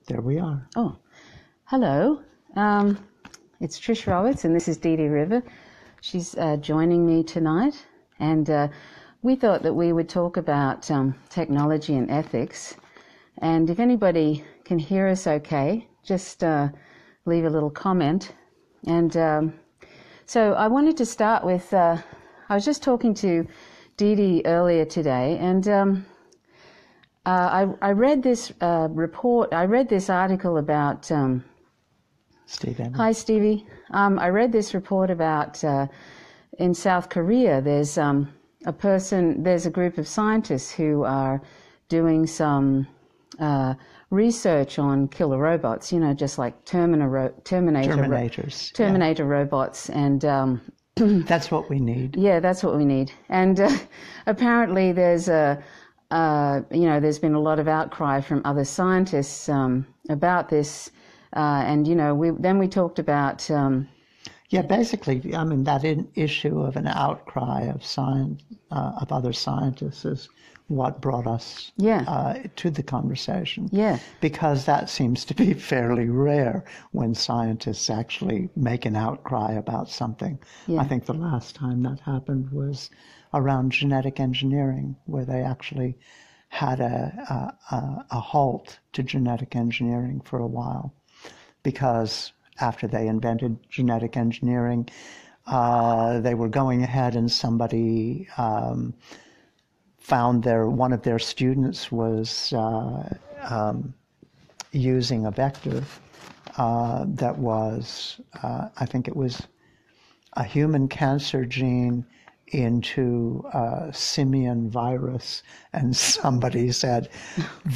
There we are. Oh, hello. It's Trisha Roberts, and this is Dee Dee River. She's joining me tonight, and we thought that we would talk about technology and ethics. And if anybody can hear us okay, just leave a little comment. And so I wanted to start with, I was just talking to Dee Dee earlier today, and I read this report. I read this article about. Steve Evans. Hi, Stevie. I read this report about in South Korea. There's There's a group of scientists who are doing some research on killer robots. You know, just like Terminator robots, and that's what we need. Yeah, that's what we need. And apparently, there's there's been a lot of outcry from other scientists about this, and we talked about. Basically, I mean, that issue of an outcry of science of other scientists is what brought us to the conversation. Yeah, because that seems to be fairly rare when scientists actually make an outcry about something. Yeah. I think the last time that happened was around genetic engineering, where they actually had a halt to genetic engineering for a while, because after they invented genetic engineering, they were going ahead, and somebody found one of their students was using a vector that was, I think it was a human cancer gene into a simian virus, and somebody said,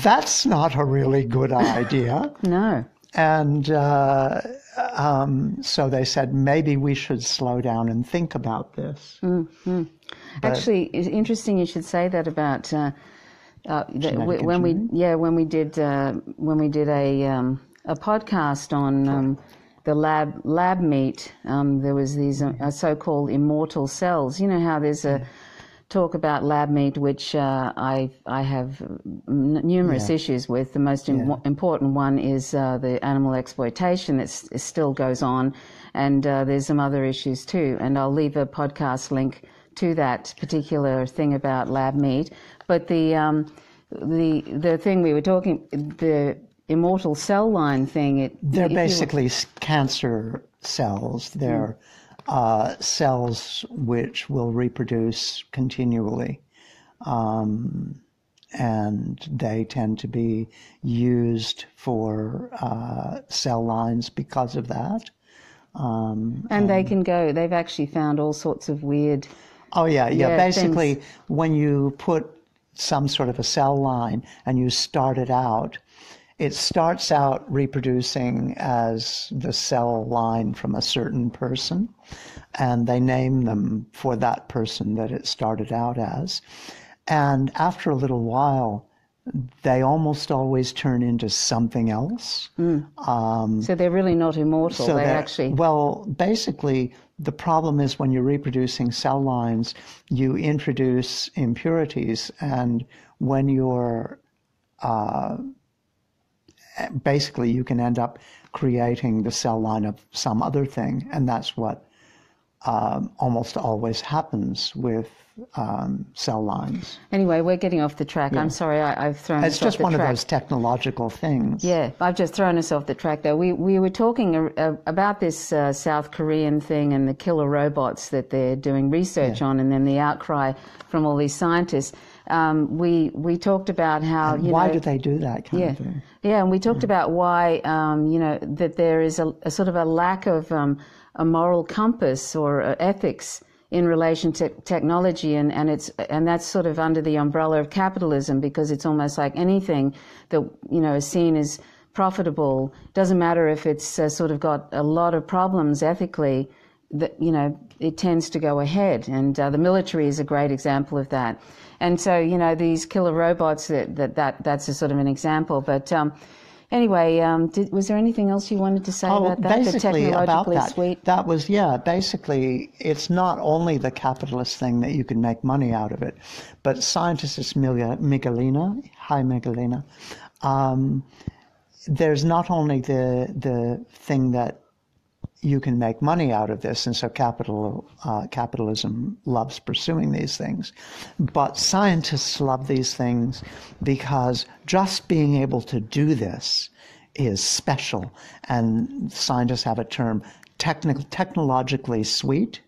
that's not a really good idea. No. And so they said, maybe we should slow down and think about this. Mm-hmm. Actually, it's interesting you should say that about when we did a podcast on the lab meat. There was these so-called immortal cells. You know how there's a talk about lab meat, which I have numerous issues with. The most important one is the animal exploitation that still goes on, and there's some other issues too. And I'll leave a podcast link to that particular thing about lab meat. But the thing we were talking, the immortal cell line thing. They're basically cancer cells. They're cells which will reproduce continually, and they tend to be used for cell lines because of that. And they can go. They've actually found all sorts of weird. Oh yeah. Basically, things. When you put some sort of a cell line and you start it starts out reproducing as the cell line from a certain person, and they name them for that person that it started out as. And after a little while, they almost always turn into something else. So they're really not immortal. So they actually. Well, basically, the problem is when you're reproducing cell lines, you introduce impurities, and when you're basically, you can end up creating the cell line of some other thing, and that's what almost always happens with cell lines. Anyway, we're getting off the track. Yeah. I'm sorry, I've thrown us off the track. It's just one of those technological things. Yeah, I've just thrown us off the track, though. We were talking about this South Korean thing and the killer robots that they're doing research on, and then the outcry from all these scientists. We talked about how why do they do that kind of thing? Yeah, and we talked about why that there is a sort of a lack of a moral compass or ethics in relation to technology, and that's sort of under the umbrella of capitalism, because it's almost like anything that is seen as profitable. Doesn't matter if it's sort of got a lot of problems ethically. That it tends to go ahead, and the military is a great example of that. And so these killer robots that's a sort of an example. But anyway, was there anything else you wanted to say about that? Basically the technologically about that. Sweet? That was basically it's not only the capitalist thing that you can make money out of it, but scientist Miguelina, hi Miguelina, there's not only the thing that you can make money out of this, and so capitalism loves pursuing these things, but scientists love these things because just being able to do this is special, and scientists have a term, technologically sweet,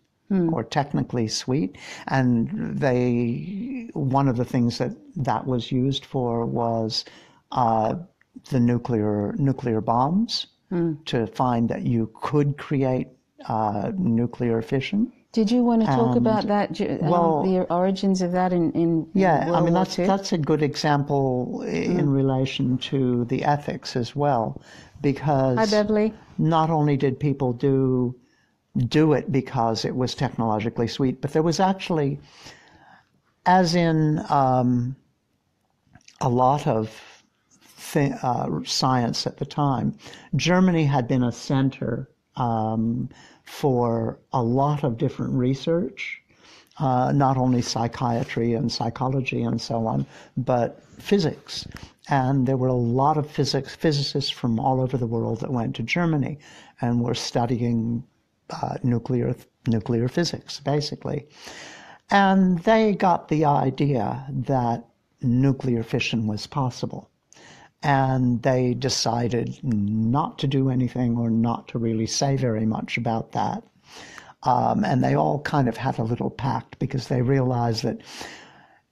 or technically sweet, and one of the things that was used for was the nuclear bombs, to find that you could create nuclear fission. Did you want to talk about that, the origins of that in World War II? That's a good example in relation to the ethics as well, because Hi, Beverly. Not only did people do it because it was technologically sweet, but there was actually, as in a lot of science at the time, Germany had been a center for a lot of different research, not only psychiatry and psychology and so on, but physics. And there were a lot of physicists from all over the world that went to Germany and were studying nuclear physics, basically. And they got the idea that nuclear fission was possible. And they decided not to do anything, or not to really say very much about that. And they all kind of had a little pact, because they realized that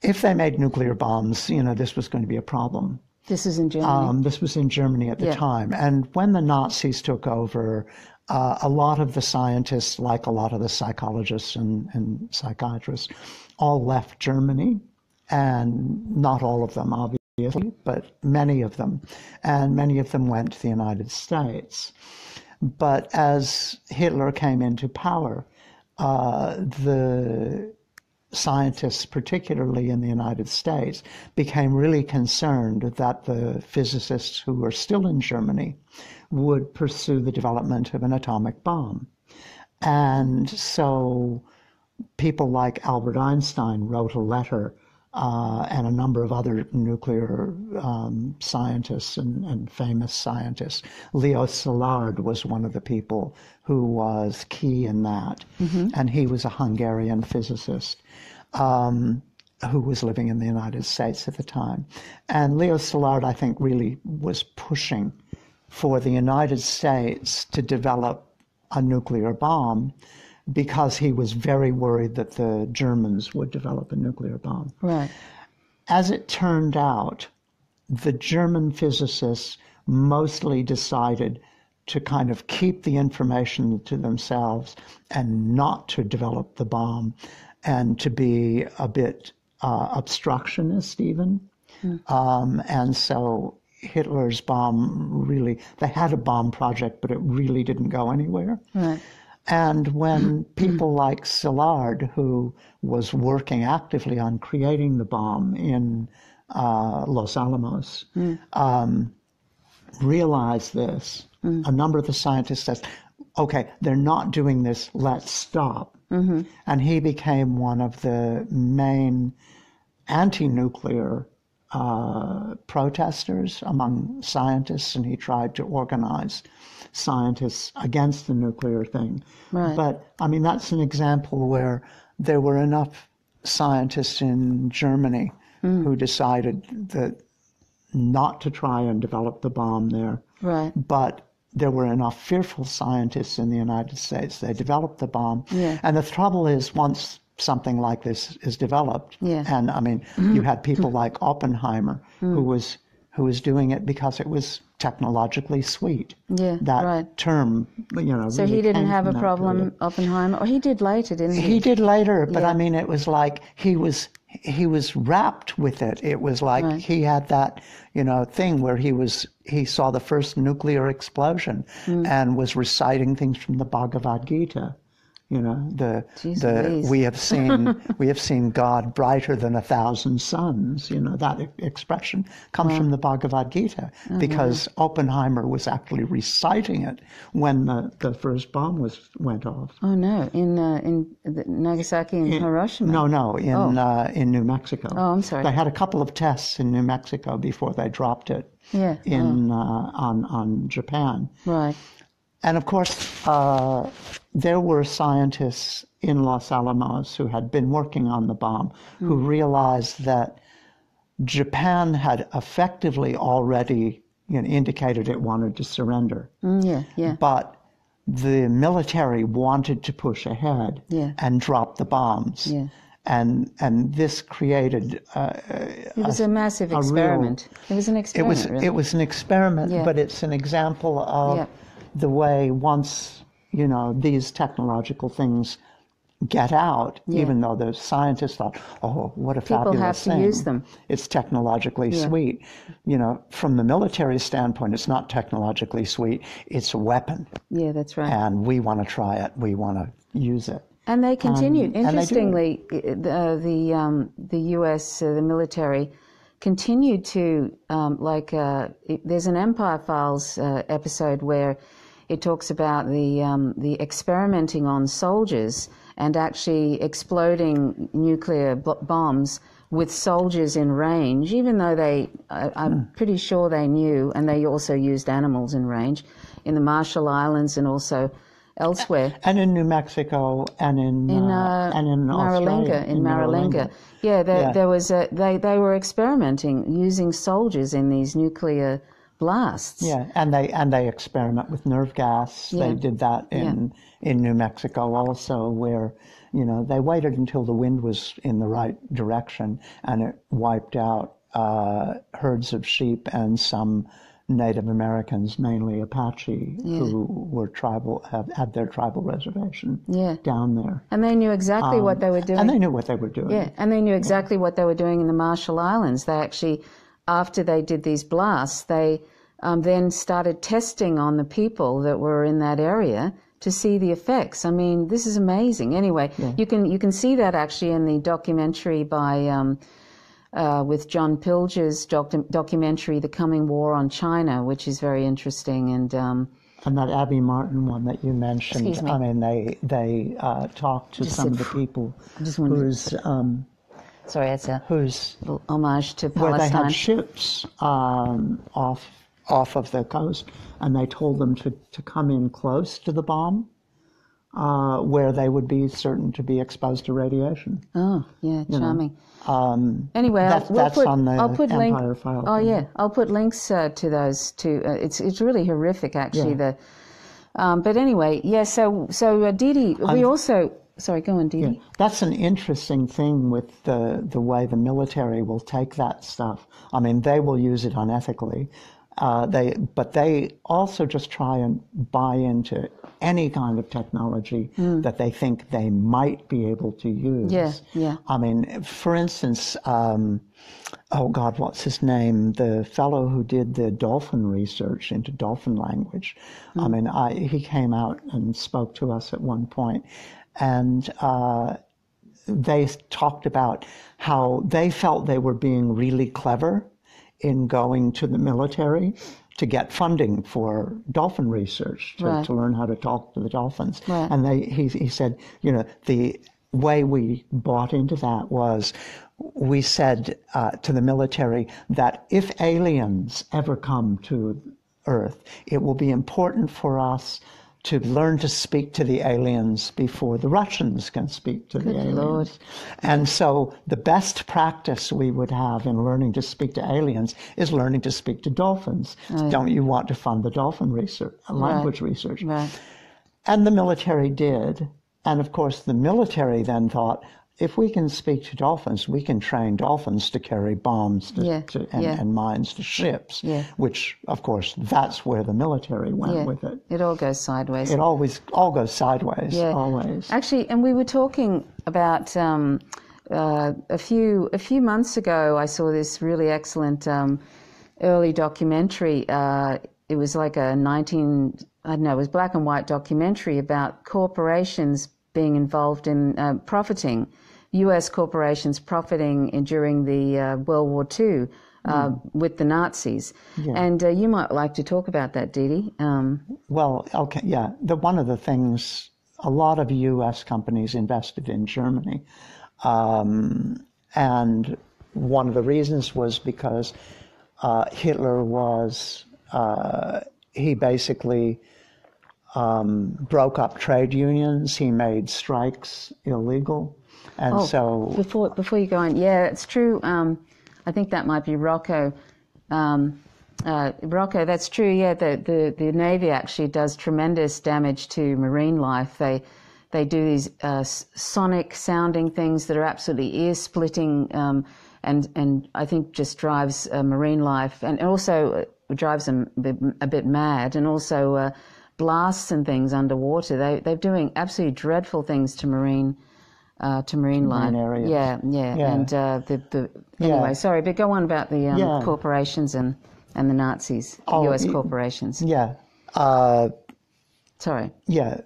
if they made nuclear bombs, this was going to be a problem. This is in Germany? This was in Germany at the time. And when the Nazis took over, a lot of the scientists, like a lot of the psychologists and psychiatrists, all left Germany. And not all of them, obviously, but many of them. And many of them went to the United States. But as Hitler came into power, the scientists, particularly in the United States, became really concerned that the physicists who were still in Germany would pursue the development of an atomic bomb. And so people like Albert Einstein wrote a letter, and a number of other nuclear scientists and famous scientists. Leo Szilard was one of the people who was key in that. And he was a Hungarian physicist who was living in the United States at the time. And Leo Szilard, I think, really was pushing for the United States to develop a nuclear bomb, because he was very worried that the Germans would develop a nuclear bomb. Right. As it turned out, the German physicists mostly decided to kind of keep the information to themselves and not to develop the bomb, and to be a bit obstructionist even. And so Hitler's bomb they had a bomb project, but it really didn't go anywhere. Right. And when people like Szilard, who was working actively on creating the bomb in Los Alamos, realized this, a number of the scientists said, okay, they're not doing this, let's stop. And he became one of the main anti-nuclear protesters among scientists, and he tried to organize scientists against the nuclear thing. Right. But, I mean, that's an example where there were enough scientists in Germany who decided that not to try and develop the bomb there. Right. But there were enough fearful scientists in the United States. They developed the bomb. Yeah. And the trouble is, once something like this is developed, and I mean, you had people like Oppenheimer, who was doing it because it was technologically sweet. Yeah, that term, So really he didn't came have from a that problem, period. Oppenheimer, or he did later, didn't he? He did later, but I mean, it was like he was wrapped with it. It was like he had that, thing where he saw the first nuclear explosion and was reciting things from the Bhagavad Gita. You know, Jeez, we have seen God brighter than 1,000 suns. You know, that expression comes from the Bhagavad Gita, because Oppenheimer was actually reciting it when the first bomb went off. Oh no, in Nagasaki and Hiroshima. No, in New Mexico. Oh, I'm sorry. They had a couple of tests in New Mexico before they dropped it. Yeah. On Japan. Right. And of course, there were scientists in Los Alamos who had been working on the bomb who realized that Japan had effectively already indicated it wanted to surrender. Yeah. But the military wanted to push ahead and drop the bombs. Yeah. And this created it was a massive experiment. It was an experiment. It was an experiment, but it's an example of the way once these technological things get out, even though the scientists thought, oh, what a fabulous thing. People have to use them. It's technologically sweet. From the military standpoint, it's not technologically sweet. It's a weapon. Yeah, that's right. And we want to try it. We want to use it. And they continued. Interestingly, the U.S., the military, continued to, there's an Empire Files episode where it talks about the experimenting on soldiers and actually exploding nuclear bombs with soldiers in range, even though I'm pretty sure they knew, and they also used animals in range in the Marshall Islands and also elsewhere. And in New Mexico and in Maralinga, in Maralinga. Yeah, there was they were experimenting using soldiers in these nuclear blasts. Yeah, and they experiment with nerve gas. Yeah. They did that in New Mexico also, where they waited until the wind was in the right direction, and it wiped out herds of sheep and some Native Americans, mainly Apache, who were had their tribal reservation down there. And they knew exactly what they were doing. And they knew what they were doing. Yeah, and they knew exactly what they were doing in the Marshall Islands. They actually, after they did these blasts, they then started testing on the people that were in that area to see the effects. I mean, this is amazing. Anyway, you can see that actually in the documentary by with John Pilger's documentary, The Coming War on China, which is very interesting. And that Abby Martin one that you mentioned, excuse me. I mean, they talked to some of the people whose... sorry, it's a little homage to Palestine. Where they had ships off of the coast, and they told them to come in close to the bomb, where they would be certain to be exposed to radiation. Oh, yeah, charming. Anyway, I'll put Empire File. Oh, yeah, I'll put links to those two. It's really horrific, actually. Yeah. But anyway, So Didi, we also. Sorry, go on, Didi. Yeah. That's an interesting thing with the way the military will take that stuff. I mean, they will use it unethically. But they also just try and buy into any kind of technology that they think they might be able to use. Yeah. I mean, for instance, what's his name? The fellow who did the dolphin research into dolphin language. I mean, he came out and spoke to us at one point, and they talked about how they felt they were being really clever in going to the military to get funding for dolphin research, to learn how to talk to the dolphins. Right. And he said, the way we bought into that was we said to the military that if aliens ever come to Earth, it will be important for us to learn to speak to the aliens before the Russians can speak to the aliens. Lord. And so the best practice we would have in learning to speak to aliens is learning to speak to dolphins. Don't you want to fund the dolphin research, language research? Right. And the military did. And of course, the military then thought, if we can speak to dolphins, we can train dolphins to carry bombs and mines to ships, which, of course, that's where the military went with it. It all goes sideways. It all goes sideways, always. Actually, and we were talking about a few months ago, I saw this really excellent early documentary. It was like it was black and white documentary about corporations being involved in profiting, U.S. corporations profiting during the World War II with the Nazis. Yeah. And you might like to talk about that, Dee. Well, okay, yeah. One of the things, a lot of U.S. companies invested in Germany. And one of the reasons was because Hitler was, he basically broke up trade unions. He made strikes illegal. And so before you go on, yeah, it's true. I think that might be Rocco. Rocco, that's true. Yeah, the Navy actually does tremendous damage to marine life. They do these sonic sounding things that are absolutely ear splitting, and I think just drives marine life, and also drives them a bit mad, and also blasts and things underwater. They're doing absolutely dreadful things to marine life. Areas. Yeah. And anyway, sorry, but go on about the corporations and the Nazis, U.S. corporations. Yeah. Sorry. Yeah.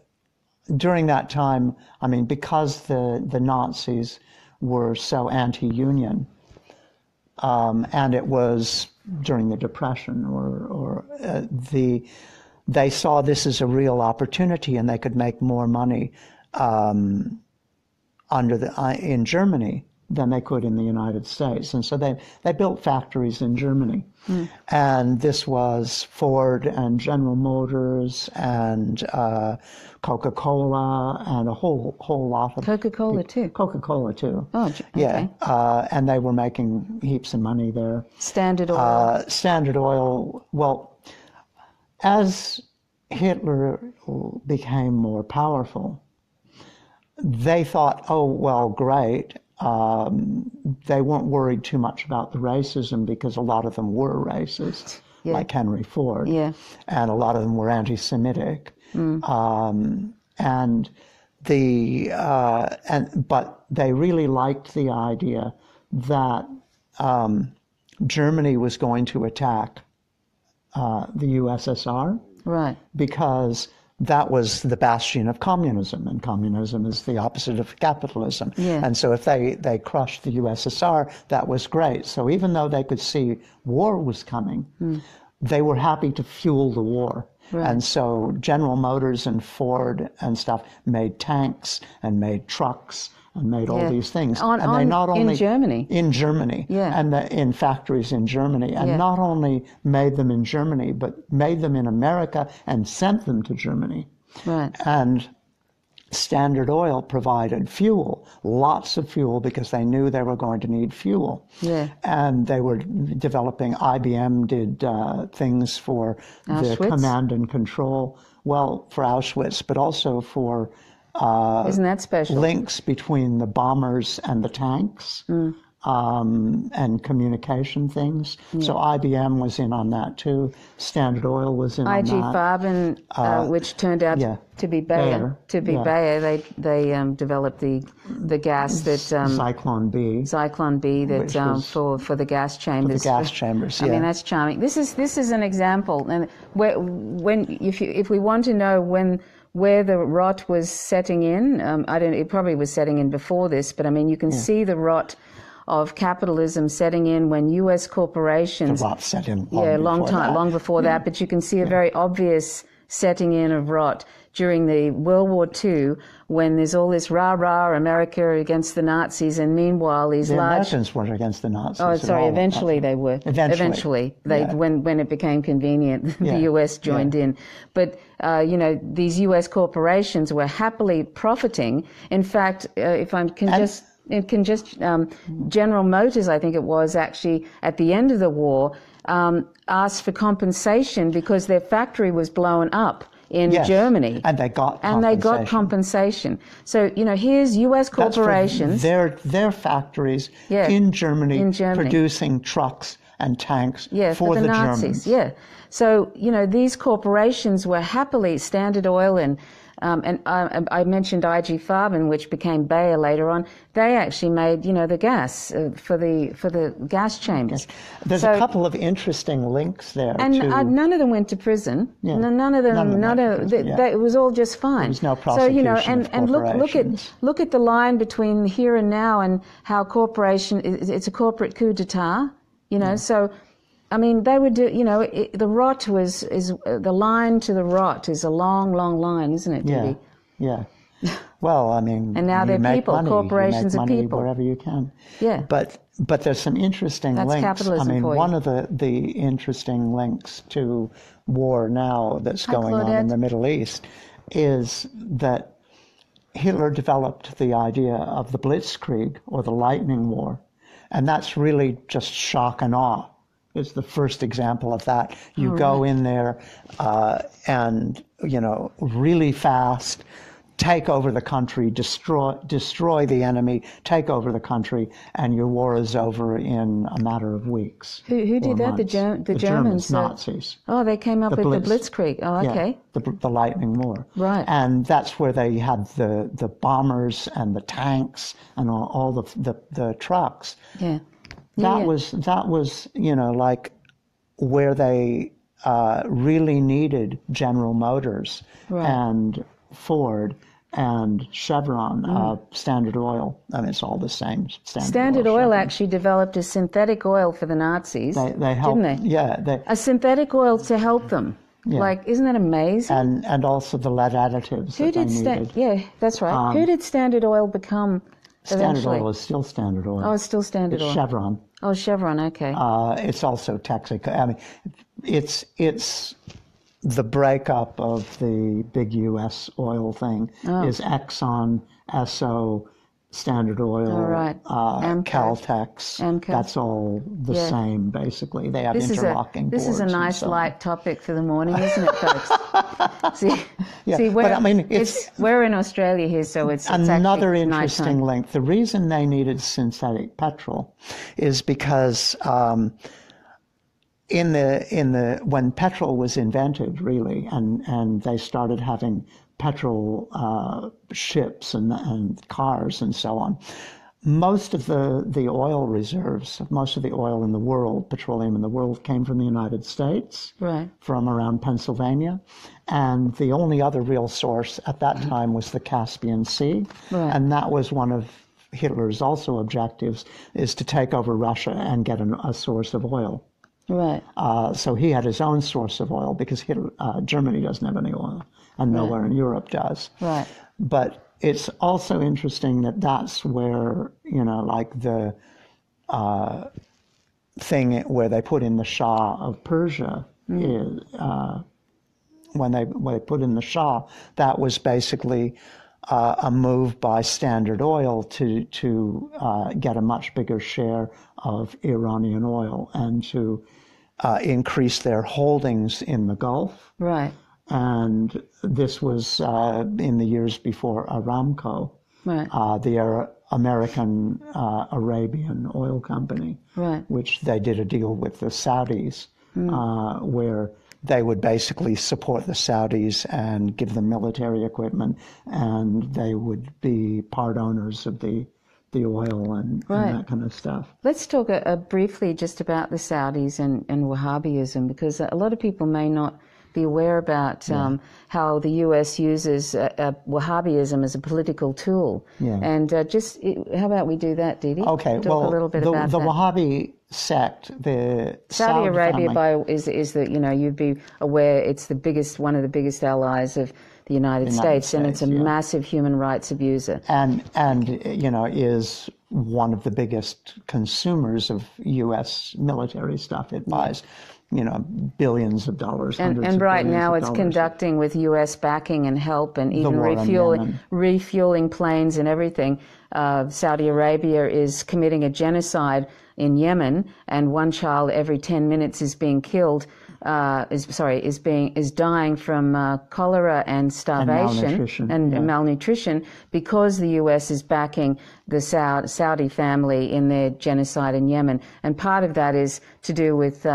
During that time, I mean, because the Nazis were so anti-union, and it was during the Depression, they saw this as a real opportunity, and they could make more money in Germany than they could in the United States. And so they built factories in Germany. And this was Ford and General Motors and Coca-Cola and a whole lot of... Coca-Cola too? Coca-Cola too. Oh, okay. Yeah. And they were making heaps of money there. Standard Oil? Standard Oil, well, as Hitler became more powerful, they thought, oh, well, great. They weren't worried too much about the racism because a lot of them were racist, like Henry Ford. Yeah. And a lot of them were anti-Semitic. But they really liked the idea that Germany was going to attack the USSR. Right. Because that was the bastion of communism, and communism is the opposite of capitalism. Yeah. And so if they crushed the USSR, that was great. So even though they could see war was coming, they were happy to fuel the war. Right. And so General Motors and Ford and stuff made tanks and made trucks and made all these things. They not only in Germany. In Germany. Yeah. And in factories in Germany. And not only made them in Germany, but made them in America and sent them to Germany. Right. And Standard Oil provided fuel, lots of fuel, because they knew they were going to need fuel. Yeah. And they were developing, IBM did things for Auschwitz? The command and control, well, for Auschwitz, but also for isn't that special? Links between the bombers and the tanks, and communication things. So IBM was in on that too. Standard Oil was in IG on that. Farben, which turned out to be Bayer. Bayer, they developed the gas that Zyklon B. Zyklon B that for the gas chambers. For the gas chambers. I mean, that's charming. This is an example, and if we want to know where the rot was setting in, it probably was setting in before this, but I mean, you can see the rot of capitalism setting in when U.S. corporations... The rot set in long before that, but you can see a very obvious setting in of rot during the World War II, when there's all this rah-rah, America against the Nazis, and meanwhile these Americans weren't against the Nazis. Oh, sorry, eventually they were. Eventually. When it became convenient, the U.S. joined in. But, these U.S. corporations were happily profiting. In fact, General Motors, I think it was, actually, at the end of the war, asked for compensation because their factory was blown up in Germany. And they got compensation. So, here's U.S. corporations. Their factories in Germany producing trucks and tanks for the Nazis. Germans. Yeah. So, these corporations were happily, Standard Oil and And I mentioned IG Farben, which became Bayer later on. They actually made, the gas for the gas chambers. There's a couple of interesting links there. And none of them went to prison. Yeah. None of them. It was all just fine. There was no prosecution. And look at the line between here and now, and how it's a corporate coup d'état. So. I mean, they would do, the rot is the line to the rot is a long, long line, isn't it, Didi? Yeah. Well, I mean, and now they're people, corporations are people. Wherever you can. Yeah. But there's some interesting links. Capitalism. I mean, for one of the interesting links to war now that's going on in the Middle East is that Hitler developed the idea of the Blitzkrieg, or the lightning war, and that's really just shock and awe. Is the first example of that. You go in there and, really fast, take over the country, destroy the enemy, take over the country, and your war is over in a matter of weeks. Who did that? The Germans? Nazis. Oh, they came up with the Blitzkrieg. Oh, okay. Yeah, the lightning war. Right. And that's where they had the bombers and the tanks and all the trucks. Yeah. That was like where they really needed General Motors and Ford and Chevron, Standard Oil. I mean, it's all the same. Standard Oil actually developed a synthetic oil for the Nazis. They helped, didn't they? Yeah. A synthetic oil to help them. Yeah. Like, isn't that amazing? And also the lead additives that they needed. Yeah, that's right. Who did Standard Oil become? Standard Oil is still Standard Oil. Oh, it's still Standard Oil. Chevron. Oh, Chevron. Okay. It's also Texaco. I mean, it's the breakup of the big U.S. oil thing is Exxon, Esso, Standard Oil, Caltex. That's all the same, basically. They have interlocking boards. This is a nice light topic for the morning, isn't it, folks? See, we're in Australia here, so it's another interesting link. The reason they needed synthetic petrol is because when petrol was invented, really, and they started having petrol ships and cars and so on, most of the oil reserves, most of the oil in the world, petroleum in the world, came from the United States, from around Pennsylvania, and the only other real source at that time was the Caspian Sea, and that was one of Hitler's also objectives, is to take over Russia and get a source of oil. Right. So he had his own source of oil because Germany doesn't have any oil, and nowhere in Europe does. Right. But it's also interesting that that's where, like the thing where they put in the Shah of Persia is, when they put in the Shah, that was basically a move by Standard Oil to get a much bigger share of Iranian oil and to increase their holdings in the Gulf. Right. And this was in the years before Aramco, the American Arabian oil company, which they did a deal with the Saudis, where they would basically support the Saudis and give them military equipment, and they would be part owners of the oil and that kind of stuff. Let's talk briefly just about the Saudis and Wahhabism, because a lot of people may not be aware about how the U.S. uses Wahhabism as a political tool. Yeah. And how about we do that, Didi? Okay. Talk a little bit about the that. Wahhabi sect, the Saudi Arabia family, is that you'd be aware it's one of the biggest allies of the United States, and it's a massive human rights abuser. And is one of the biggest consumers of U.S. military stuff. It buys billions of dollars. And right now it's conducting, with U.S. backing and help, and even refueling planes and everything. Saudi Arabia is committing a genocide in Yemen, and one child every 10 minutes is being killed. Is dying from cholera and starvation and malnutrition because the U.S. is backing the Saudi family in their genocide in Yemen. And part of that is to do with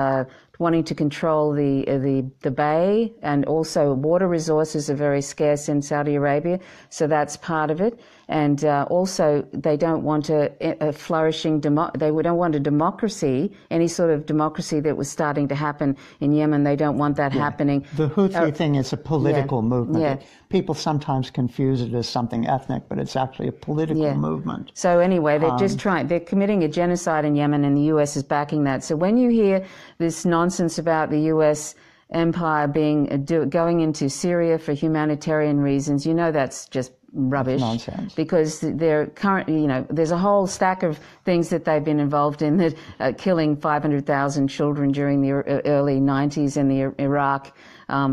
wanting to control the bay, and also water resources are very scarce in Saudi Arabia, so that's part of it. And also, they don't want a flourishing they don't want a democracy, any sort of democracy that was starting to happen in Yemen. They don't want that happening. The Houthi thing is a political movement. Yeah. People sometimes confuse it as something ethnic, but it's actually a political movement. So anyway, they're committing a genocide in Yemen, and the U.S. is backing that. So when you hear this nonsense about the U.S. empire going into Syria for humanitarian reasons, you know that's just rubbish. That's nonsense. Because there's a whole stack of things that they've been involved in, that killing 500,000 children during the early 90s in the Iraq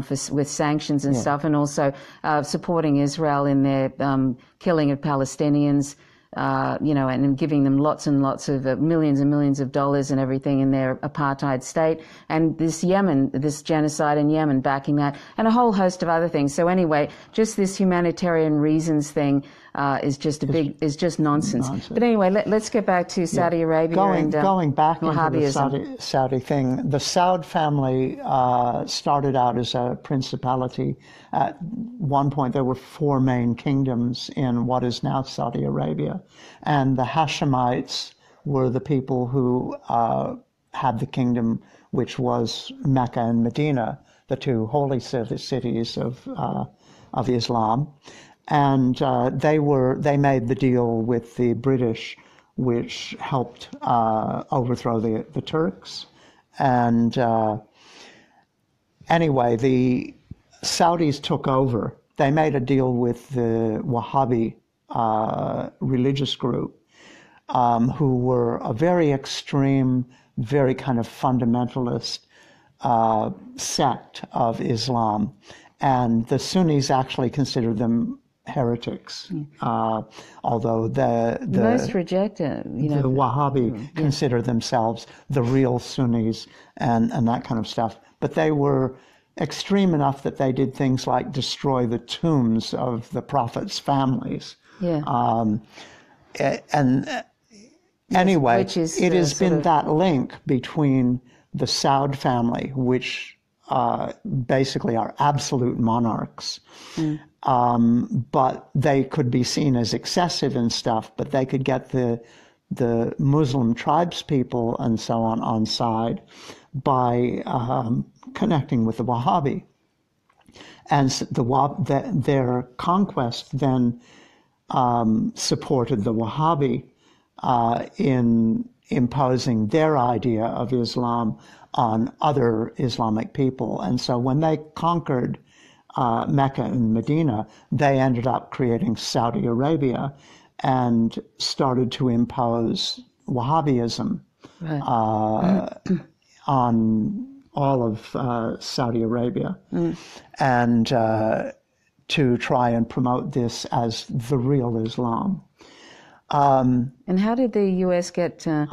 with sanctions and stuff, and also supporting Israel in their killing of Palestinians. And giving them lots and lots of millions and millions of dollars and everything in their apartheid state, and this genocide in Yemen, backing that, and a whole host of other things. So anyway, just this humanitarian reasons thing is just nonsense. But anyway, let's get back to Saudi Arabia going back Wahhabism. into the Saudi thing. The Saud family started out as a principality. At one point, there were 4 main kingdoms in what is now Saudi Arabia, and the Hashemites were the people who had the kingdom, which was Mecca and Medina, the 2 holy cities of Islam. And they made the deal with the British, which helped overthrow the Turks. And anyway, the Saudis took over. They made a deal with the Wahhabi religious group, who were a very extreme, very kind of fundamentalist sect of Islam. And the Sunnis actually considered them heretics, although most reject it. The Wahhabi consider themselves the real Sunnis and that kind of stuff. But they were extreme enough that they did things like destroy the tombs of the Prophet's families. Anyway, it has been that link between the Saud family, which basically are absolute monarchs, but they could be seen as excessive and stuff, but they could get the Muslim tribes people and so on side by connecting with the Wahhabi. And their conquest then supported the Wahhabi in imposing their idea of Islam on other Islamic people. And so when they conquered Mecca and Medina, they ended up creating Saudi Arabia and started to impose Wahhabism on all of Saudi Arabia, and to try and promote this as the real Islam. And how did the U.S. get the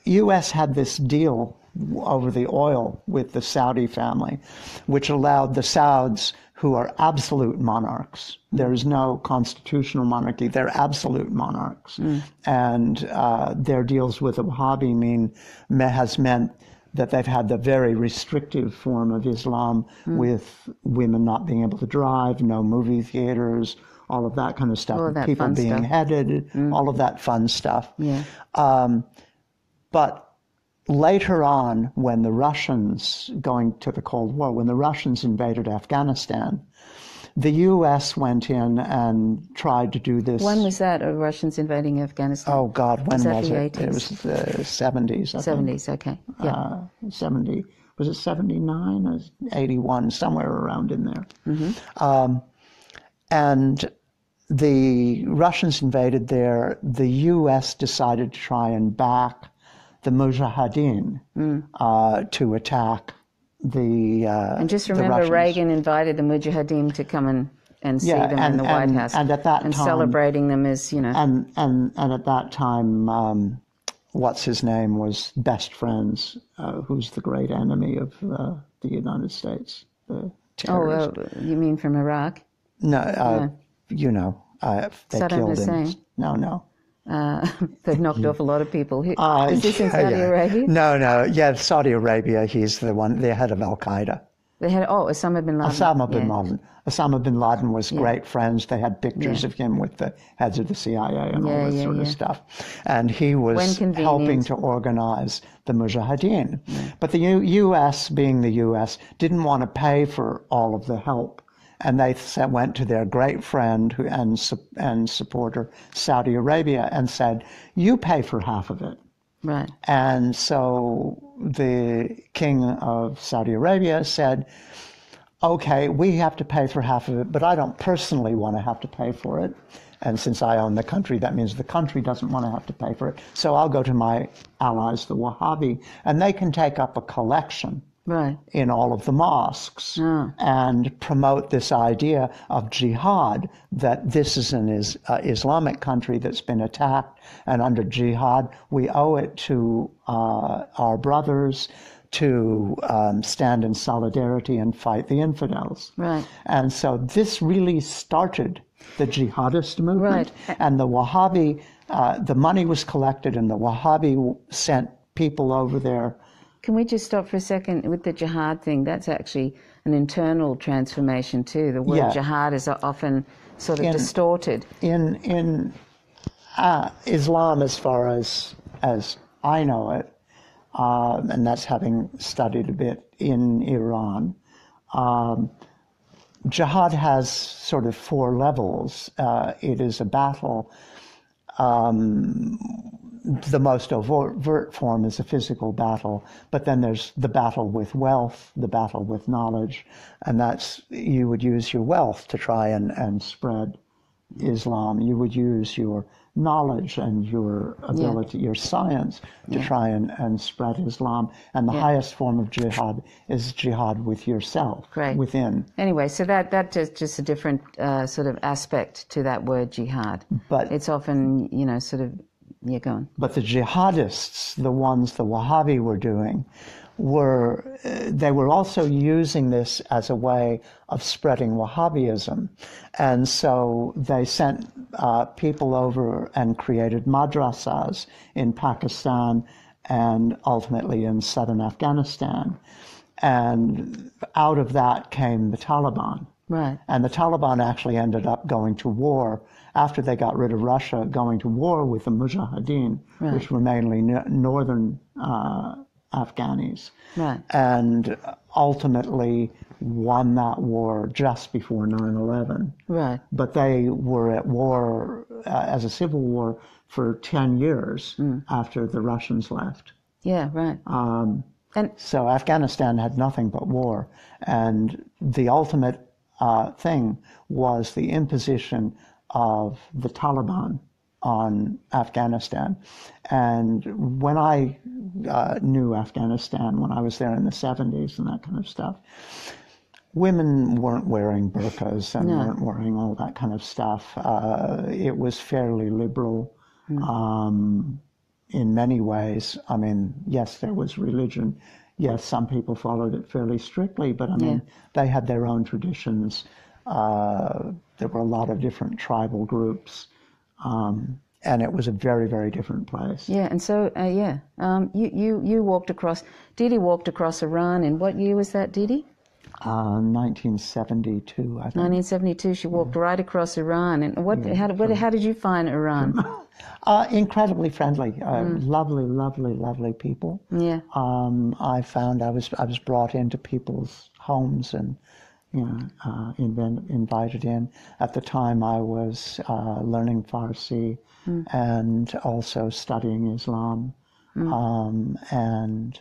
U.S. had this deal over the oil with the Saudi family, which allowed the Sauds, who are absolute monarchs. There is no constitutional monarchy. They're absolute monarchs. And their deals with the Wahhabi has meant that they've had the very restrictive form of Islam, with women not being able to drive, no movie theaters, all of that kind of stuff, people being headed, all of that fun stuff. But later on, when the Russians, going to the Cold War, when the Russians invaded Afghanistan, the U.S. went in and tried to do this. When was that, Russians invading Afghanistan? Oh, God, when was it? 80s? It was the 70s, I think. 70s, okay. Yeah. 70, was it 79 or 81, somewhere around in there. And the Russians invaded there. The U.S. decided to try and back the Mujahideen to attack the and just remember, Reagan invited the Mujahideen to come and see them in the White House, and at that time, celebrating them as and at that time, what's his name was best friends, who's the great enemy of the United States, the terrorist. Oh, you mean from Iraq? No, they Saddam killed Hussein. him. No. They've knocked off a lot of people. Is this in Saudi Arabia? No. Yeah, Saudi Arabia, he's the head of Al-Qaeda. They had, Osama bin Laden. Osama bin Laden was great friends. They had pictures of him with the heads of the CIA and all this sort of stuff. And he was helping to organize the Mujahideen. Yeah. But the U.S., being the U.S., didn't want to pay for all of the help. And they went to their great friend and supporter, Saudi Arabia, and said, you pay for half of it. Right. And so the king of Saudi Arabia said, okay, we have to pay for half of it, but I don't personally want to have to pay for it. And since I own the country, that means the country doesn't want to have to pay for it. So I'll go to my allies, the Wahhabi, and they can take up a collection in all of the mosques and promote this idea of jihad, that this is an Islamic country that's been attacked, and under jihad we owe it to our brothers to stand in solidarity and fight the infidels. Right. And so this really started the jihadist movement. Right. And the Wahhabi, the money was collected and the Wahhabi sent people over there. Can we just stop for a second with the jihad thing? That's actually an internal transformation too. The word jihad is often sort of distorted. In Islam, as far as I know it, and that's having studied a bit in Iran, jihad has sort of 4 levels. It is a battle. The most overt form is a physical battle, but then there's the battle with wealth, the battle with knowledge, and that's, you would use your wealth to try and spread Islam. You would use your knowledge and your ability, your science, to try and spread Islam. And the highest form of jihad is jihad with yourself, within. Anyway, so that just a different sort of aspect to that word jihad. But it's often, sort of, go on. But the jihadists, the ones the Wahhabi were doing, they were also using this as a way of spreading Wahhabism. And so they sent people over and created madrasas in Pakistan and ultimately in southern Afghanistan. And out of that came the Taliban. Right. And the Taliban actually ended up going to war after they got rid of Russia, going to war with the Mujahideen, which were mainly northern Afghanis, and ultimately won that war just before 9/11. Right. But they were at war as a civil war for 10 years after the Russians left. Yeah, right. And so Afghanistan had nothing but war, and the ultimate thing was the imposition of the Taliban on Afghanistan. And when I knew Afghanistan, when I was there in the 70s and that kind of stuff, women weren't wearing burqas and weren't wearing all that kind of stuff. It was fairly liberal in many ways. I mean, yes, there was religion. Yes, some people followed it fairly strictly, but I mean, they had their own traditions. There were a lot of different tribal groups, and it was a very, very different place. Yeah, and so, you walked across, Didi walked across Iran, in what year was that, Didi? 1972, I think. 1972, she walked right across Iran. And how did you find Iran? Incredibly friendly, lovely, lovely, lovely people. Yeah. I found I was brought into people's homes and invited in. At the time, I was learning Farsi and also studying Islam, and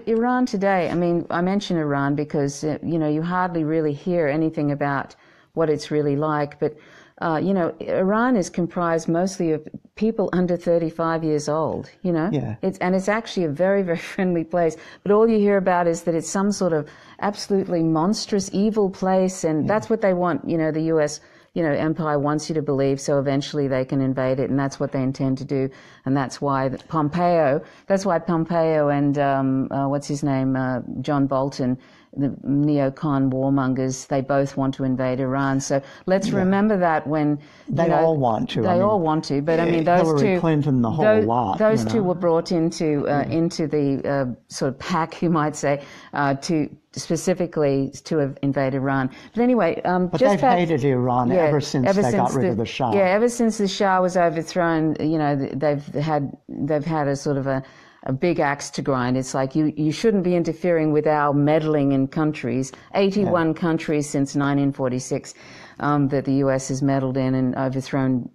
Iran today. I mean, I mention Iran because you hardly really hear anything about what it's really like, but. Iran is comprised mostly of people under 35 years old, Yeah. It's actually a very, very friendly place. But all you hear about is that it's some sort of absolutely monstrous, evil place, and that's what they want, the U.S., empire wants you to believe, so eventually they can invade it, and that's what they intend to do. And that's why Pompeo and, what's his name, John Bolton, the neocon warmongers, they both want to invade Iran. So let's remember that when they all want to. They all want to, but I mean those Hillary two, Clinton, the whole lot. Those two were brought into the sort of pack, you might say, to specifically to invade Iran. But anyway, but they've hated Iran ever since they got rid of the Shah. Yeah, ever since the Shah was overthrown, they've had a sort of a big axe to grind. It's like you shouldn't be interfering with our meddling in countries. 81 countries since 1946 that the U.S. has meddled in and overthrown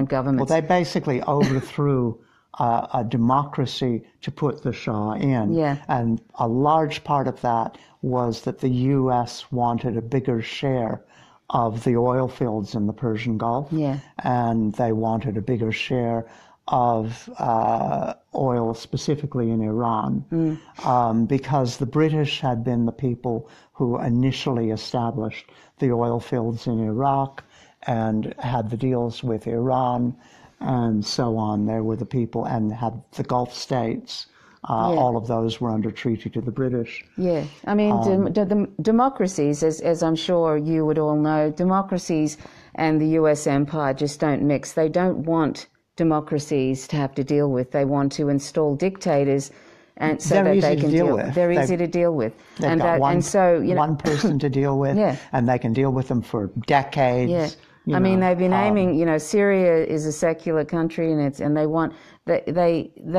governments. Well, they basically overthrew a democracy to put the Shah in. Yeah. And a large part of that was that the U.S. wanted a bigger share of the oil fields in the Persian Gulf. Yeah. And they wanted a bigger share of oil specifically in Iran, because the British had been the people who initially established the oil fields in Iraq and had the deals with Iran and so on. They were the people, and had the Gulf states. All of those were under treaty to the British. Yeah, I mean, the democracies, as I'm sure you would all know, democracies and the U.S. empire just don't mix. They don't want democracies to have to deal with. They want to install dictators, and so that they can deal with. They're easy to deal with. They've got one person to deal with, and they can deal with them for decades. Yeah. I mean, they've been aiming. Syria is a secular country, and they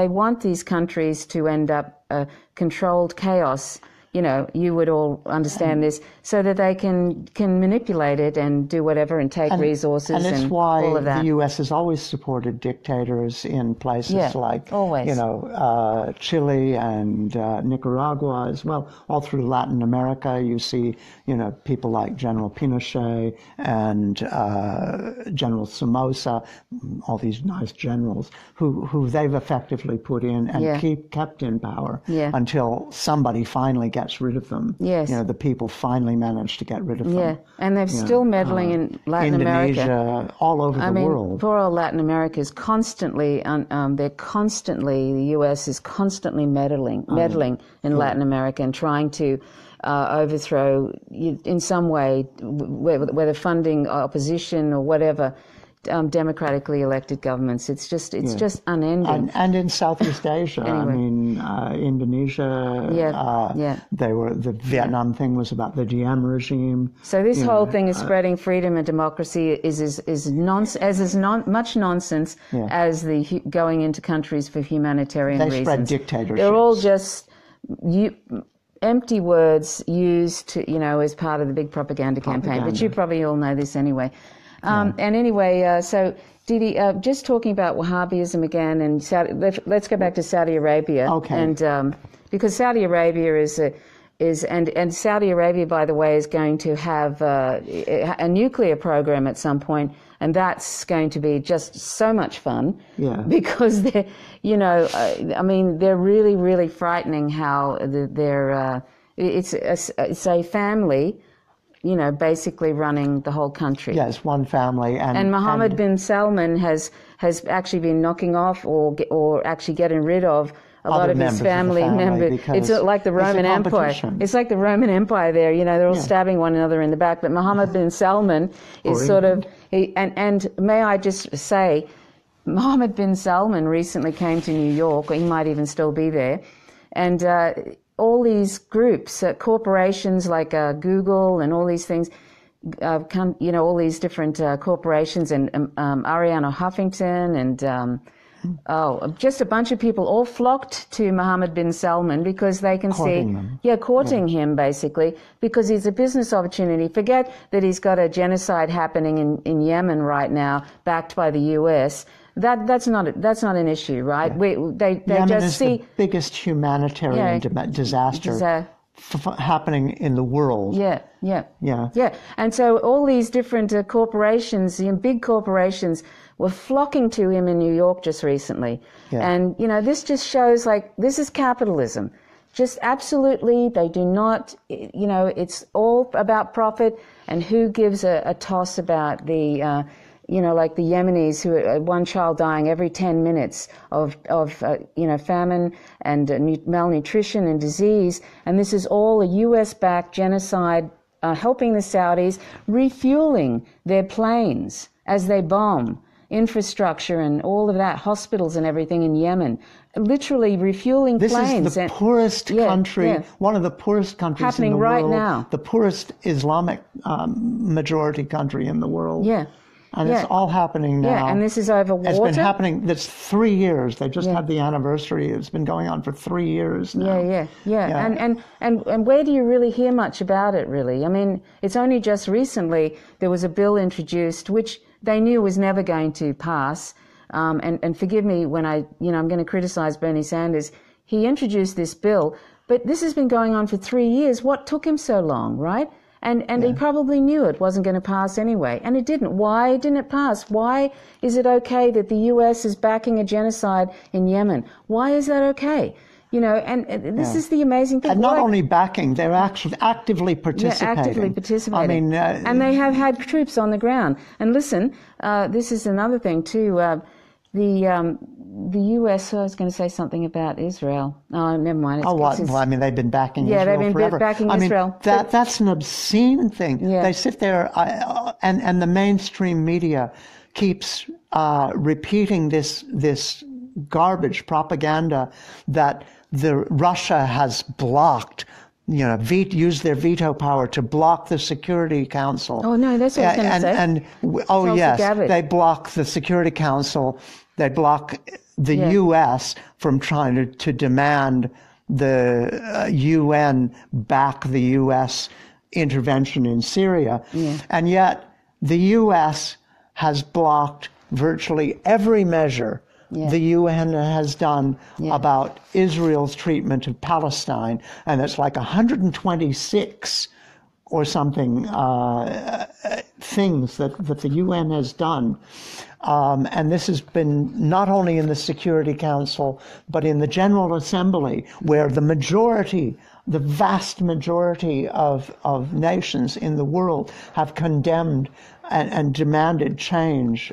want these countries to end up controlled chaos. You would all understand this, so that they can manipulate it and do whatever and take resources and all of that. And it's why the U.S. has always supported dictators in places like, Chile and Nicaragua as well. All through Latin America, you see, people like General Pinochet and General Somoza, all these nice generals who they've effectively put in and kept in power until somebody finally gets rid of them. Yes. The people finally managed to get rid of them. Yeah, and they're still meddling in Latin Indonesia, America. all over the world. Poor old Latin America is constantly, the U.S. is constantly meddling in Latin America and trying to overthrow, in some way, whether funding opposition or whatever, democratically elected governments. It's just unending. And in Southeast Asia, Anyway. Indonesia. The Vietnam thing was about the Diem regime. So this whole thing is spreading freedom and democracy is much nonsense as the going into countries for humanitarian reasons. They spread dictatorships. They're all just empty words used to, as part of the big propaganda campaign. But you probably all know this anyway. And anyway, so Didi, just talking about Wahhabism again, and let's go back to Saudi Arabia. Okay. And because Saudi Arabia and Saudi Arabia, by the way, is going to have a nuclear program at some point, and that's going to be just so much fun. Yeah. Because they're, they're really, really frightening how it's a family. Basically running the whole country. Yes, one family. And Mohammed bin Salman has actually been knocking off or actually getting rid of a lot of his family members. It's like the Roman Empire. It's like the Roman Empire there. They're all stabbing one another in the back. But Mohammed bin Salman is and may I just say, Mohammed bin Salman recently came to New York, or he might even still be there, and all these groups, corporations like Google and all these things, all these different corporations, and Arianna Huffington and just a bunch of people all flocked to Mohammed bin Salman because they can courting him basically, because he's a business opportunity. Forget that he's got a genocide happening in Yemen right now, backed by the U.S. That's not an issue, right? Yeah. They Yemen just is see the biggest humanitarian disaster happening in the world. Yeah. And so all these different corporations, big corporations, were flocking to him in New York just recently. Yeah. And this just shows this is capitalism. Just absolutely, they do not. It's all about profit, and who gives a toss about the like the Yemenis, who are one child dying every 10 minutes of famine and malnutrition and disease. And this is all a US-backed genocide, helping the Saudis, refueling their planes as they bomb infrastructure and all of that, hospitals and everything in Yemen, literally refueling planes. This is the poorest country, one of the poorest countries happening in the right world. now. The poorest Islamic majority country in the world. Yeah. And it's all happening now. Yeah, and this is over water. It's been happening, that's 3 years. They just had the anniversary. It's been going on for 3 years now. Yeah. And where do you really hear much about it, really? I mean, it's only just recently there was a bill introduced which they knew was never going to pass. And forgive me when I'm going to criticize Bernie Sanders. He introduced this bill, but this has been going on for 3 years. What took him so long, right? And he probably knew it wasn't going to pass anyway. And it didn't. Why didn't it pass? Why is it okay that the US is backing a genocide in Yemen? Why is that okay? And this is the amazing thing. And not only backing, they're actually actively participating. Yeah, actively participating. I mean, and they have had troops on the ground. And listen, this is another thing too. The US, I was going to say something about Israel. Oh, never mind. Well, I mean, they've been backing Israel forever. Yeah, they've been backing Israel. That's an obscene thing. Yeah. They sit there, and the mainstream media keeps repeating this garbage propaganda that Russia has blocked, used their veto power to block the Security Council. Oh, no, that's what I was going to say. They block the Security Council. They block the U.S. from trying to demand the UN back the U.S. intervention in Syria. Yeah. And yet the U.S. has blocked virtually every measure the UN has done about Israel's treatment of Palestine. And it's like 126 or something things that the UN has done. And this has been not only in the Security Council, but in the General Assembly, where the vast majority of nations in the world have condemned and demanded change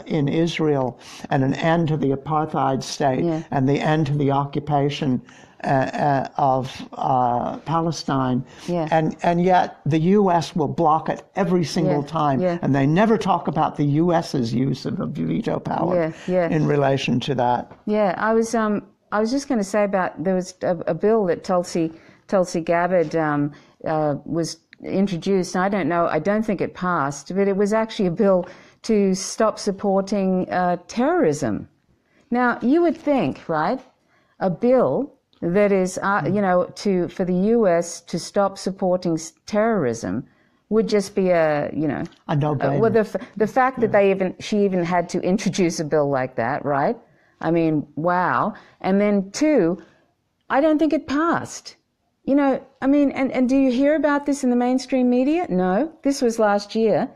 in Israel and an end to the apartheid state and the end to the occupation of Palestine, and yet the U.S. will block it every single time, and they never talk about the U.S.'s use of veto power in relation to that. Yeah, I was just going to say about there was a bill that Tulsi Gabbard was introduced. I don't think it passed, but it was actually a bill to stop supporting terrorism. Now you would think, right, a bill that is, for the U.S. to stop supporting terrorism would just be a no-brainer. Well, the fact that she even had to introduce a bill like that, right? I mean, wow. And then two, I don't think it passed. And do you hear about this in the mainstream media? No, this was last year.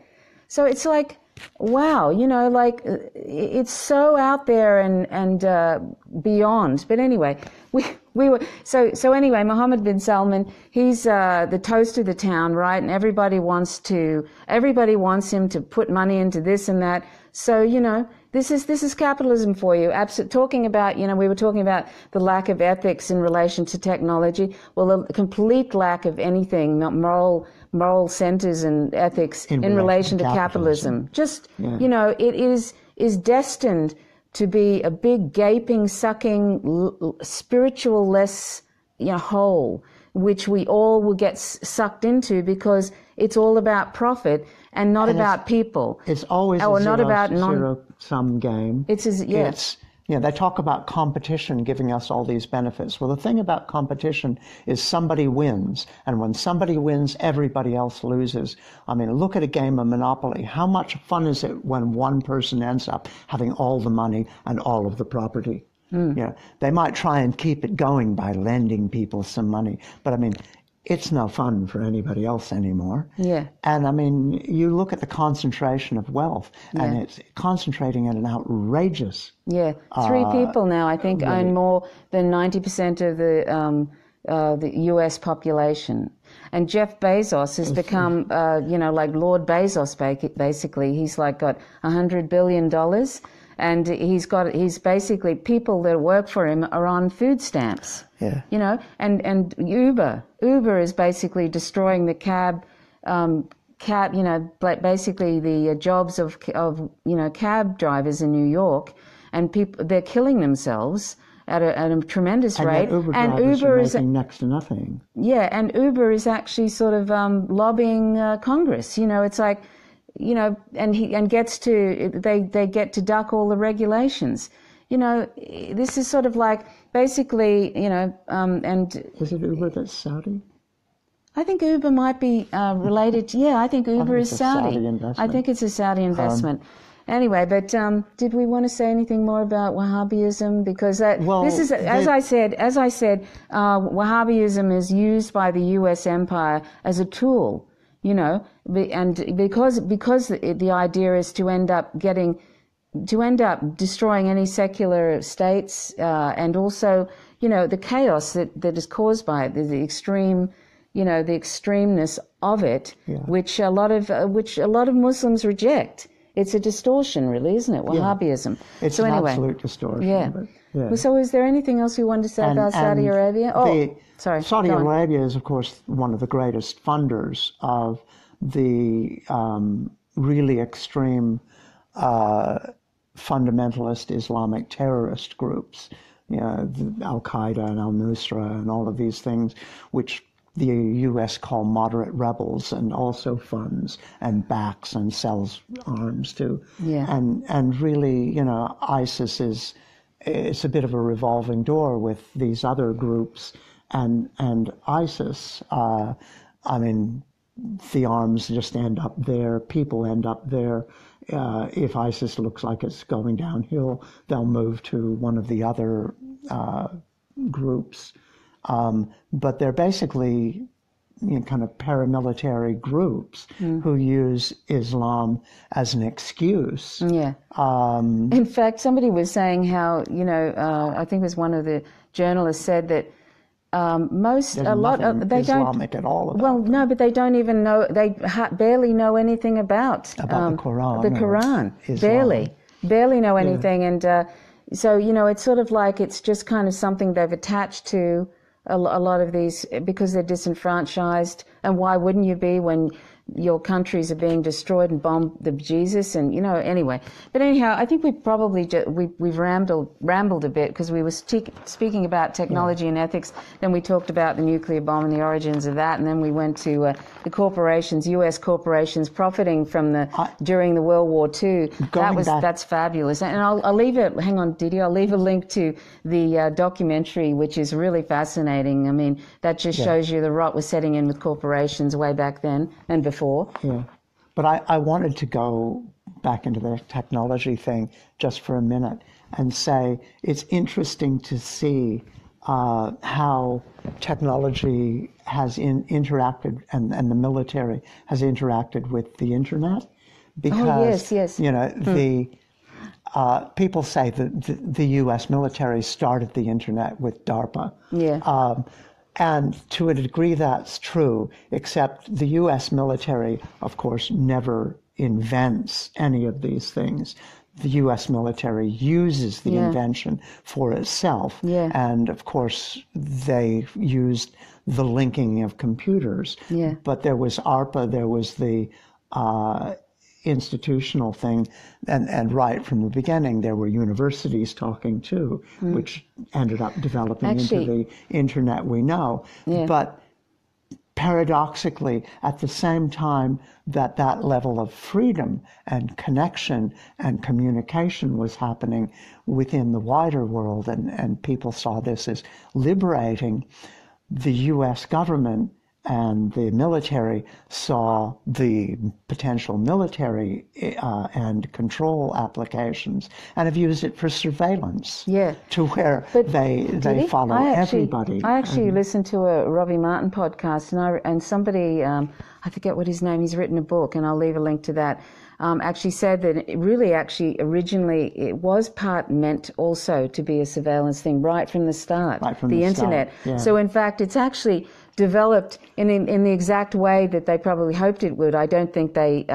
So it's like, wow, it's so out there and beyond. But anyway, we were so anyway. Mohammed bin Salman, he's the toast of the town, right? And everybody wants him to put money into this and that. So this is capitalism for you. Talking about we were talking about the lack of ethics in relation to technology. Well, the complete lack of anything moral centers and ethics in relation to capitalism. Just it is destined to be a big gaping, sucking, spiritual-less hole, which we all will get sucked into because it's all about profit and not about people. It's always a zero-sum game. They talk about competition giving us all these benefits. Well, the thing about competition is somebody wins, and when somebody wins, everybody else loses. I mean, look at a game of Monopoly. How much fun is it when one person ends up having all the money and all of the property? They might try and keep it going by lending people some money, but I mean, it's no fun for anybody else anymore. Yeah. And I mean, you look at the concentration of wealth, and it's concentrating at an outrageous. Yeah. 3 people now, I think, own more than 90% of the U.S. population. And Jeff Bezos has become, like Lord Bezos, basically. He's like got $100 billion, and he's basically, people that work for him are on food stamps. Yeah. And Uber is basically destroying the basically the jobs of cab drivers in New York, and they're killing themselves at a tremendous rate. And Uber is making next to nothing. Yeah, and Uber is actually sort of lobbying Congress. It's like, and they get to duck all the regulations. This is sort of like basically, and is it Uber that's Saudi? I think Uber might be related. I think Uber is Saudi. I think it's a Saudi investment. Anyway, but did we want to say anything more about Wahhabism? Because this is, as I said, Wahhabism is used by the U.S. empire as a tool, and because the idea is to end up destroying any secular states, and also, the chaos that is caused by it, the extreme, the extremeness of it, which a lot of Muslims reject. It's a distortion, really, isn't it? Wahhabism. It's an absolute distortion. Yeah. Well, so is there anything else you wanted to say about Saudi Arabia? Sorry. Saudi Arabia is, of course, one of the greatest funders of the really extreme fundamentalist Islamic terrorist groups, Al-Qaeda and Al-Nusra and all of these things, which the U.S. call moderate rebels, and also funds and backs and sells arms to. Yeah. And really, ISIS it's a bit of a revolving door with these other groups, and ISIS. The arms just end up there. People end up there. If ISIS looks like it's going downhill, they'll move to one of the other groups. But they're basically kind of paramilitary groups who use Islam as an excuse. Yeah. In fact, somebody was saying how, I think it was one of the journalists said that they Islamic don't at all. No, but they don't even know. They barely know anything about the Quran. The Quran, barely know anything, and so it's sort of like it's just kind of something they've attached to a lot of these because they're disenfranchised. And why wouldn't you be when your countries are being destroyed and bombed the Jesus? And anyway. But anyhow, I think we probably we've rambled a bit because we were speaking about technology and ethics. Then we talked about the nuclear bomb and the origins of that, and then we went to the corporations, U.S. corporations profiting from during the World War II. That's fabulous. And I'll leave it. Hang on, Didi. I'll leave a link to the documentary, which is really fascinating. I mean, that just shows you the rot was setting in with corporations way back then and before. Yeah, but I wanted to go back into the technology thing just for a minute and say it's interesting to see how technology has interacted and the military has interacted with the internet. Because, the people say that the U.S. military started the internet with DARPA. Yeah. And to a degree that's true, except the U.S. military, of course, never invents any of these things. The U.S. military uses the invention for itself. Yeah. And, of course, they used the linking of computers. Yeah. But there was ARPA, there was the institutional thing, and right from the beginning there were universities talking too, which ended up developing into the internet we know. Yeah. But paradoxically, at the same time that level of freedom and connection and communication was happening within the wider world, and people saw this as liberating, the U.S. government and the military saw the potential military and control applications and have used it for surveillance. Yeah. To where they follow everybody. I actually listened to a Robbie Martin podcast, and somebody, I forget what his name, he's written a book, and I'll leave a link to that, actually said that it really originally it was part meant also to be a surveillance thing right from the start, the internet. Yeah. So in fact, it's actually developed in the exact way that they probably hoped it would. I don't think they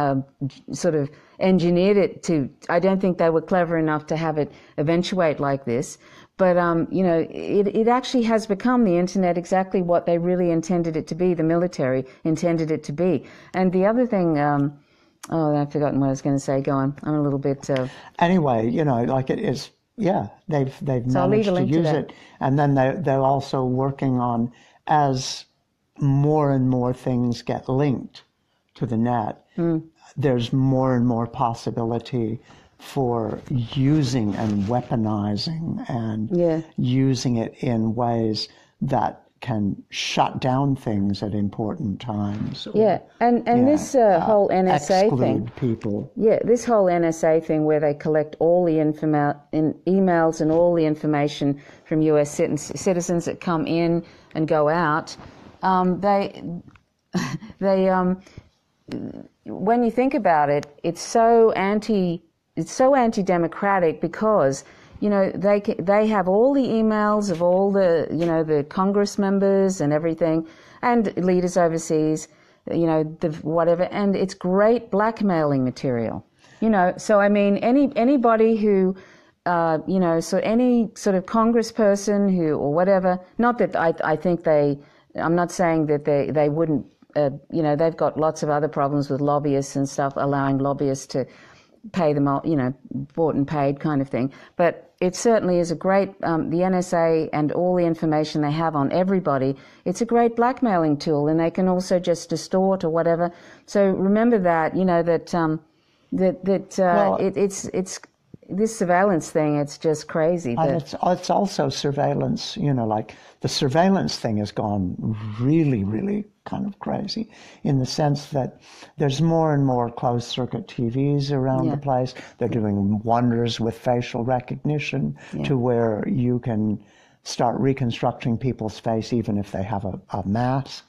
sort of engineered it to, I don't think they were clever enough to have it eventuate like this. But, it actually has become the internet exactly what they really intended it to be, the military intended it to be. And the other thing, I've forgotten what I was going to say. Go on. I'm a little bit... Anyway, like it is, they've managed to use it. And then they're also working on, as more and more things get linked to the net, there's more and more possibility for using and weaponizing and using it in ways that can shut down things at important times. And this whole NSA exclude thing. People. Yeah, this whole NSA thing where they collect all the emails and all the information from U.S. citizens that come in and go out. When you think about it, it's so anti-democratic because they have all the emails of all the the Congress members and everything, and leaders overseas, the whatever, and it's great blackmailing material. So I mean, anybody who so any sort of congressperson who or whatever. Not that I think I'm not saying that they wouldn't. They've got lots of other problems with lobbyists and stuff, allowing lobbyists to pay them all, bought and paid kind of thing. But it certainly is a great, the NSA and all the information they have on everybody, it's a great blackmailing tool, and they can also just distort or whatever. So remember that, it's this surveillance thing, it's just crazy. And it's also surveillance, like the surveillance thing has gone really, really kind of crazy in the sense that there's more and more closed-circuit TVs around the place. They're doing wonders with facial recognition to where you can start reconstructing people's face even if they have a mask.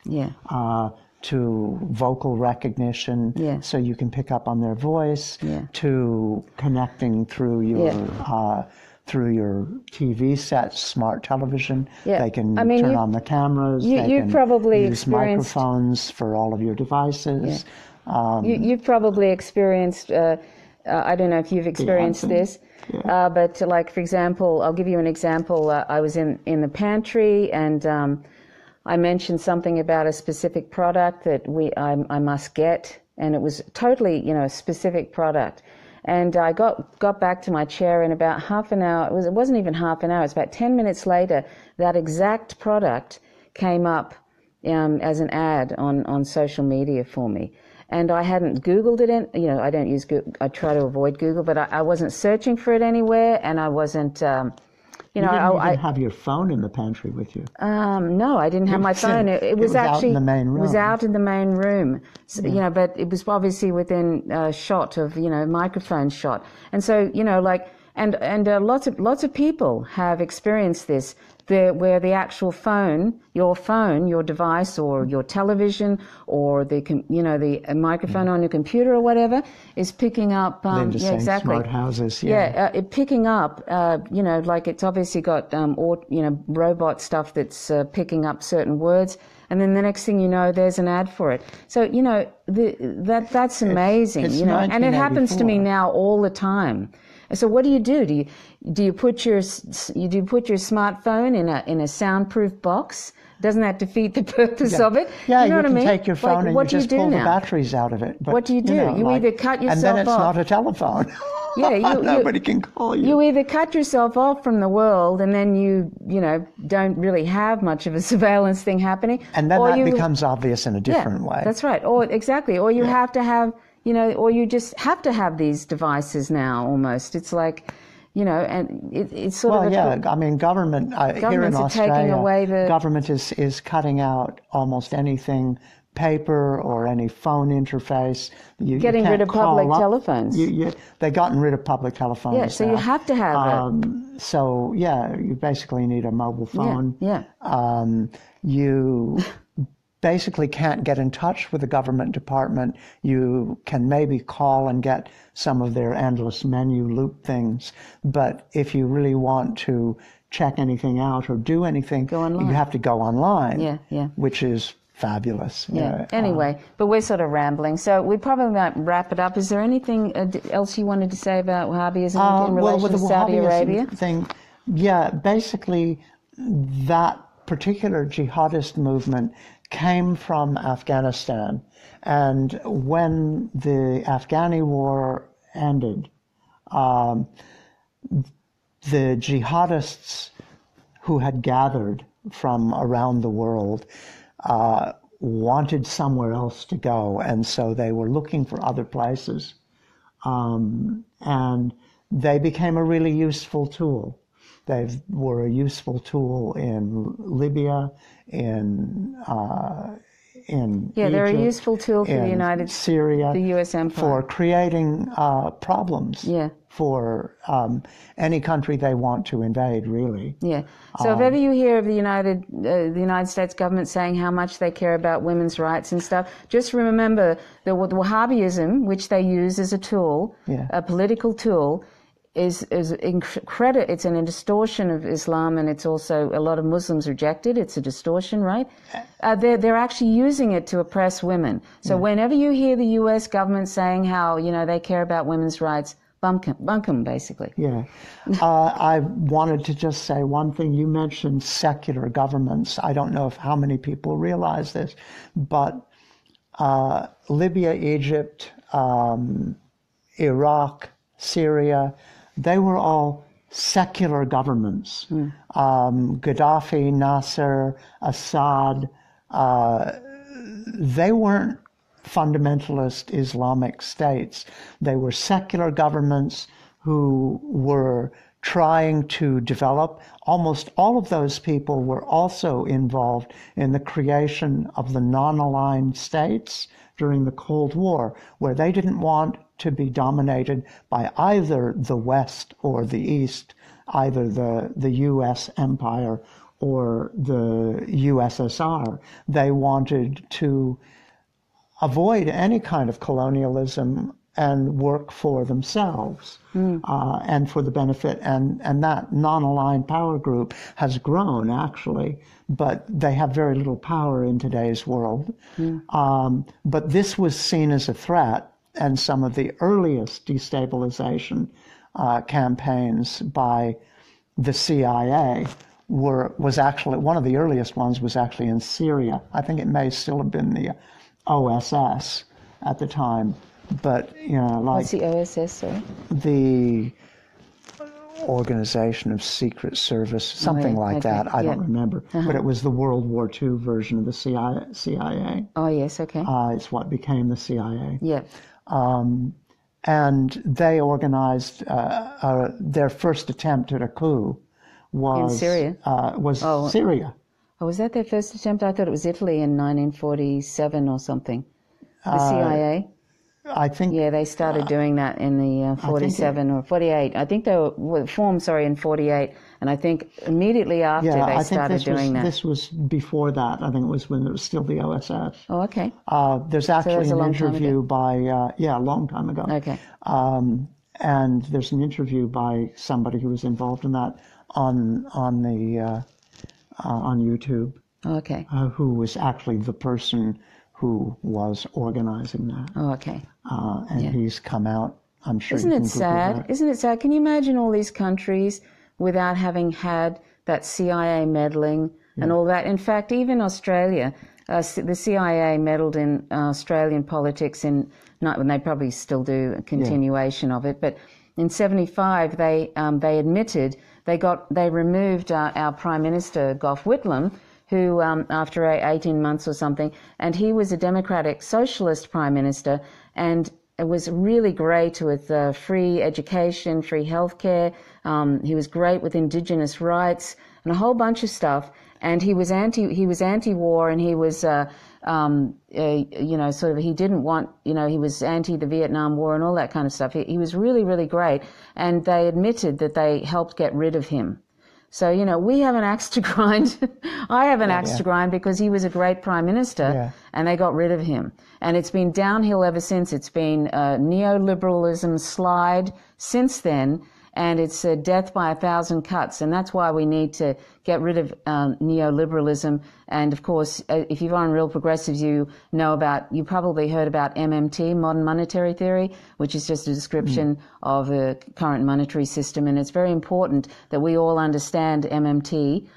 To vocal recognition, so you can pick up on their voice, to connecting through your TV set, smart television. They can turn on the cameras. They can probably use microphones for all of your devices. You've probably experienced, I don't know if you've experienced this, but like, for example, I'll give you an example. I was in the pantry and I mentioned something about a specific product that I must get, and it was totally, a specific product. And I got back to my chair in about half an hour. It wasn't even half an hour. It's about 10 minutes later. That exact product came up as an ad on social media for me. And I hadn't Googled it. I don't use Google. I try to avoid Google, but I wasn't searching for it anywhere, and I wasn't. You didn't even have your phone in the pantry with you. No, I didn't have my phone. It was actually out in the main room. It was out in the main room. So, but it was obviously within a shot of microphone shot. And so and lots of people have experienced this. Where the actual phone, your device, or your television, or the microphone on your computer or whatever, is picking up. Exactly. Smart houses. It picking up. Like it's obviously got robot stuff that's picking up certain words, and then the next thing you know, there's an ad for it. So that's amazing. It's and it happens to me now all the time. So what do you do? Do you put your smartphone in a soundproof box? Doesn't that defeat the purpose of it? Yeah, you know what I mean? Take your phone and you just pull the batteries out of it. But, what do you do? You either cut yourself off. And then it's not a telephone. Nobody can call you. You either cut yourself off from the world, and then you don't really have much of a surveillance thing happening. And then that becomes obvious in a different way. That's right. Or you have to have. Or you just have to have these devices now almost. It's like, and it's sort well, of yeah. I mean, government here in Australia, taking away government is cutting out almost anything paper or any phone interface. Getting rid of public telephones. They've gotten rid of public telephones. Yeah, so now. you have to have it. So yeah, you basically need a mobile phone. Yeah. You basically can't get in touch with the government department. You can maybe call and get some of their endless menu loop things, but if you really want to check anything out or do anything, go online. You have to go online. Yeah. Which is fabulous. Yeah. Anyway, but we're sort of rambling, so we probably might wrap it up. Is there anything else you wanted to say about Wahhabism in relation with the to Saudi Arabia? Thing, yeah, basically that particular jihadist movement came from Afghanistan, and when the Afghani war ended, the jihadists who had gathered from around the world wanted somewhere else to go, and so they were looking for other places, and they became a really useful tool. They were a useful tool in Libya, in Egypt, they're a useful tool for the United States, Syria, the U.S. empire, for creating problems. Yeah. For any country they want to invade, really. Yeah. So if ever you hear of the United States government saying how much they care about women's rights and stuff, just remember that the Wahhabism, which they use as a tool, a political tool, is it's a distortion of Islam, and it's also a lot of Muslims reject it. It's a distortion, right? They're actually using it to oppress women. So whenever you hear the U.S. government saying how they care about women's rights, bunk 'em, basically. Yeah. I wanted to just say one thing. You mentioned secular governments. I don't know how many people realize this, but Libya, Egypt, Iraq, Syria, they were all secular governments. Gaddafi, Nasser, Assad, they weren't fundamentalist Islamic states. They were secular governments who were trying to develop. Almost all of those people were also involved in the creation of the non-aligned states during the Cold War, where they didn't want to be dominated by either the West or the East, either the U.S. empire or the USSR. They wanted to avoid any kind of colonialism and work for themselves and for the benefit. And that non-aligned power group has grown, actually, but they have very little power in today's world. But this was seen as a threat, and some of the earliest destabilization campaigns by the CIA was actually, one of the earliest ones was actually in Syria. I think it may still have been the OSS at the time, but what's the OSS, sorry? The Organization of Secret Service, something like that. I don't remember, but it was the World War II version of the CIA. Oh yes, okay. It's what became the CIA. Yeah. And they organized their first attempt at a coup was in Syria. Syria. Oh, was that their first attempt? I thought it was Italy in 1947 or something. The CIA? I think... Yeah, they started doing that in the 47 or 48. I think they were formed, in 48. And I think immediately after they started doing that. This was before that. I think it was when it was still the OSS. Oh, okay. There's actually an interview by... a long time ago. Okay. And there's an interview by somebody who was involved in that on YouTube. Okay. Who was actually the person who was organizing that. Oh, okay. And he's come out, I'm sure. Isn't it sad? Isn't it sad? Can you imagine all these countries without having had that CIA meddling and all that? In fact, even Australia, the CIA meddled in Australian politics and they probably still do a continuation of it, but in 1975 they admitted they removed our Prime Minister Gough Whitlam, who after 18 months or something, and he was a Democratic Socialist Prime Minister, and was really great with free education, free healthcare. He was great with indigenous rights and a whole bunch of stuff. And he was anti-war, and he was, sort of, he didn't want, he was anti the Vietnam War and all that kind of stuff. He was really, really great. And they admitted that they helped get rid of him. So, we have an axe to grind. I have an axe to grind because he was a great prime minister, and they got rid of him. And it's been downhill ever since. It's been neoliberalism slide since then, and it's death by 1,000 cuts. And that's why we need to get rid of neoliberalism. And of course, if you're on Real Progressives, you probably heard about MMT, modern monetary theory, which is just a description of the current monetary system. And it's very important that we all understand MMT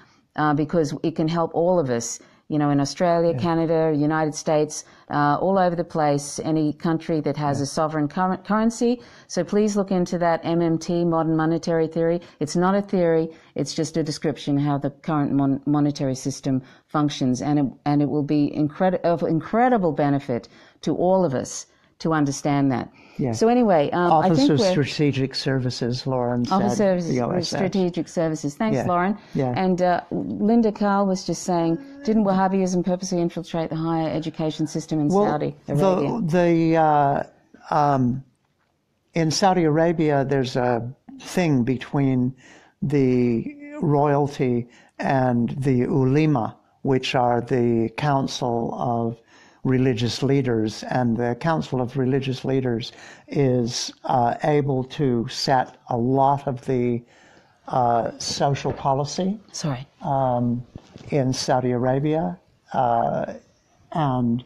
because it can help all of us. In Australia, Canada, United States, all over the place, any country that has a sovereign currency. So please look into that MMT, modern monetary theory. It's not a theory, it's just a description how the current monetary system functions. And it will be of incredible benefit to all of us to understand that. Yeah. So anyway, I think of Strategic Services, Lauren said. Office of Strategic Services. Thanks, Lauren. Yeah. And Linda Carl was just saying, didn't Wahhabism purposely infiltrate the higher education system in Saudi Arabia? In Saudi Arabia, there's a thing between the royalty and the ulema, which are the council of religious leaders, and the Council of Religious Leaders is able to set a lot of the social policy in Saudi Arabia. And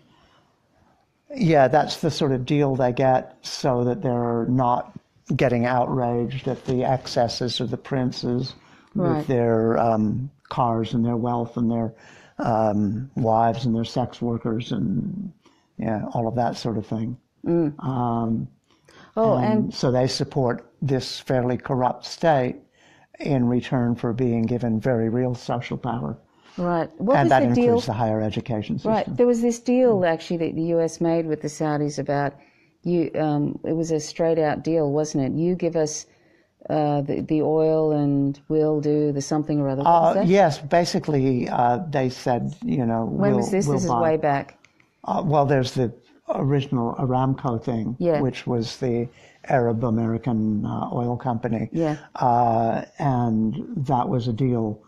that's the sort of deal they get so that they're not getting outraged at the excesses of the princes with their cars and their wealth and their wives and their sex workers and all of that sort of thing. And so they support this fairly corrupt state in return for being given very real social power. Right. And that includes the higher education system. Right. There was this deal actually that the US made with the Saudis about it was a straight out deal, wasn't it? You give us the oil and we'll do the something or other. Yes, basically they said, when was this? This is way back. Well, there's the original Aramco thing, which was the Arab American oil company. Yeah. And that was a deal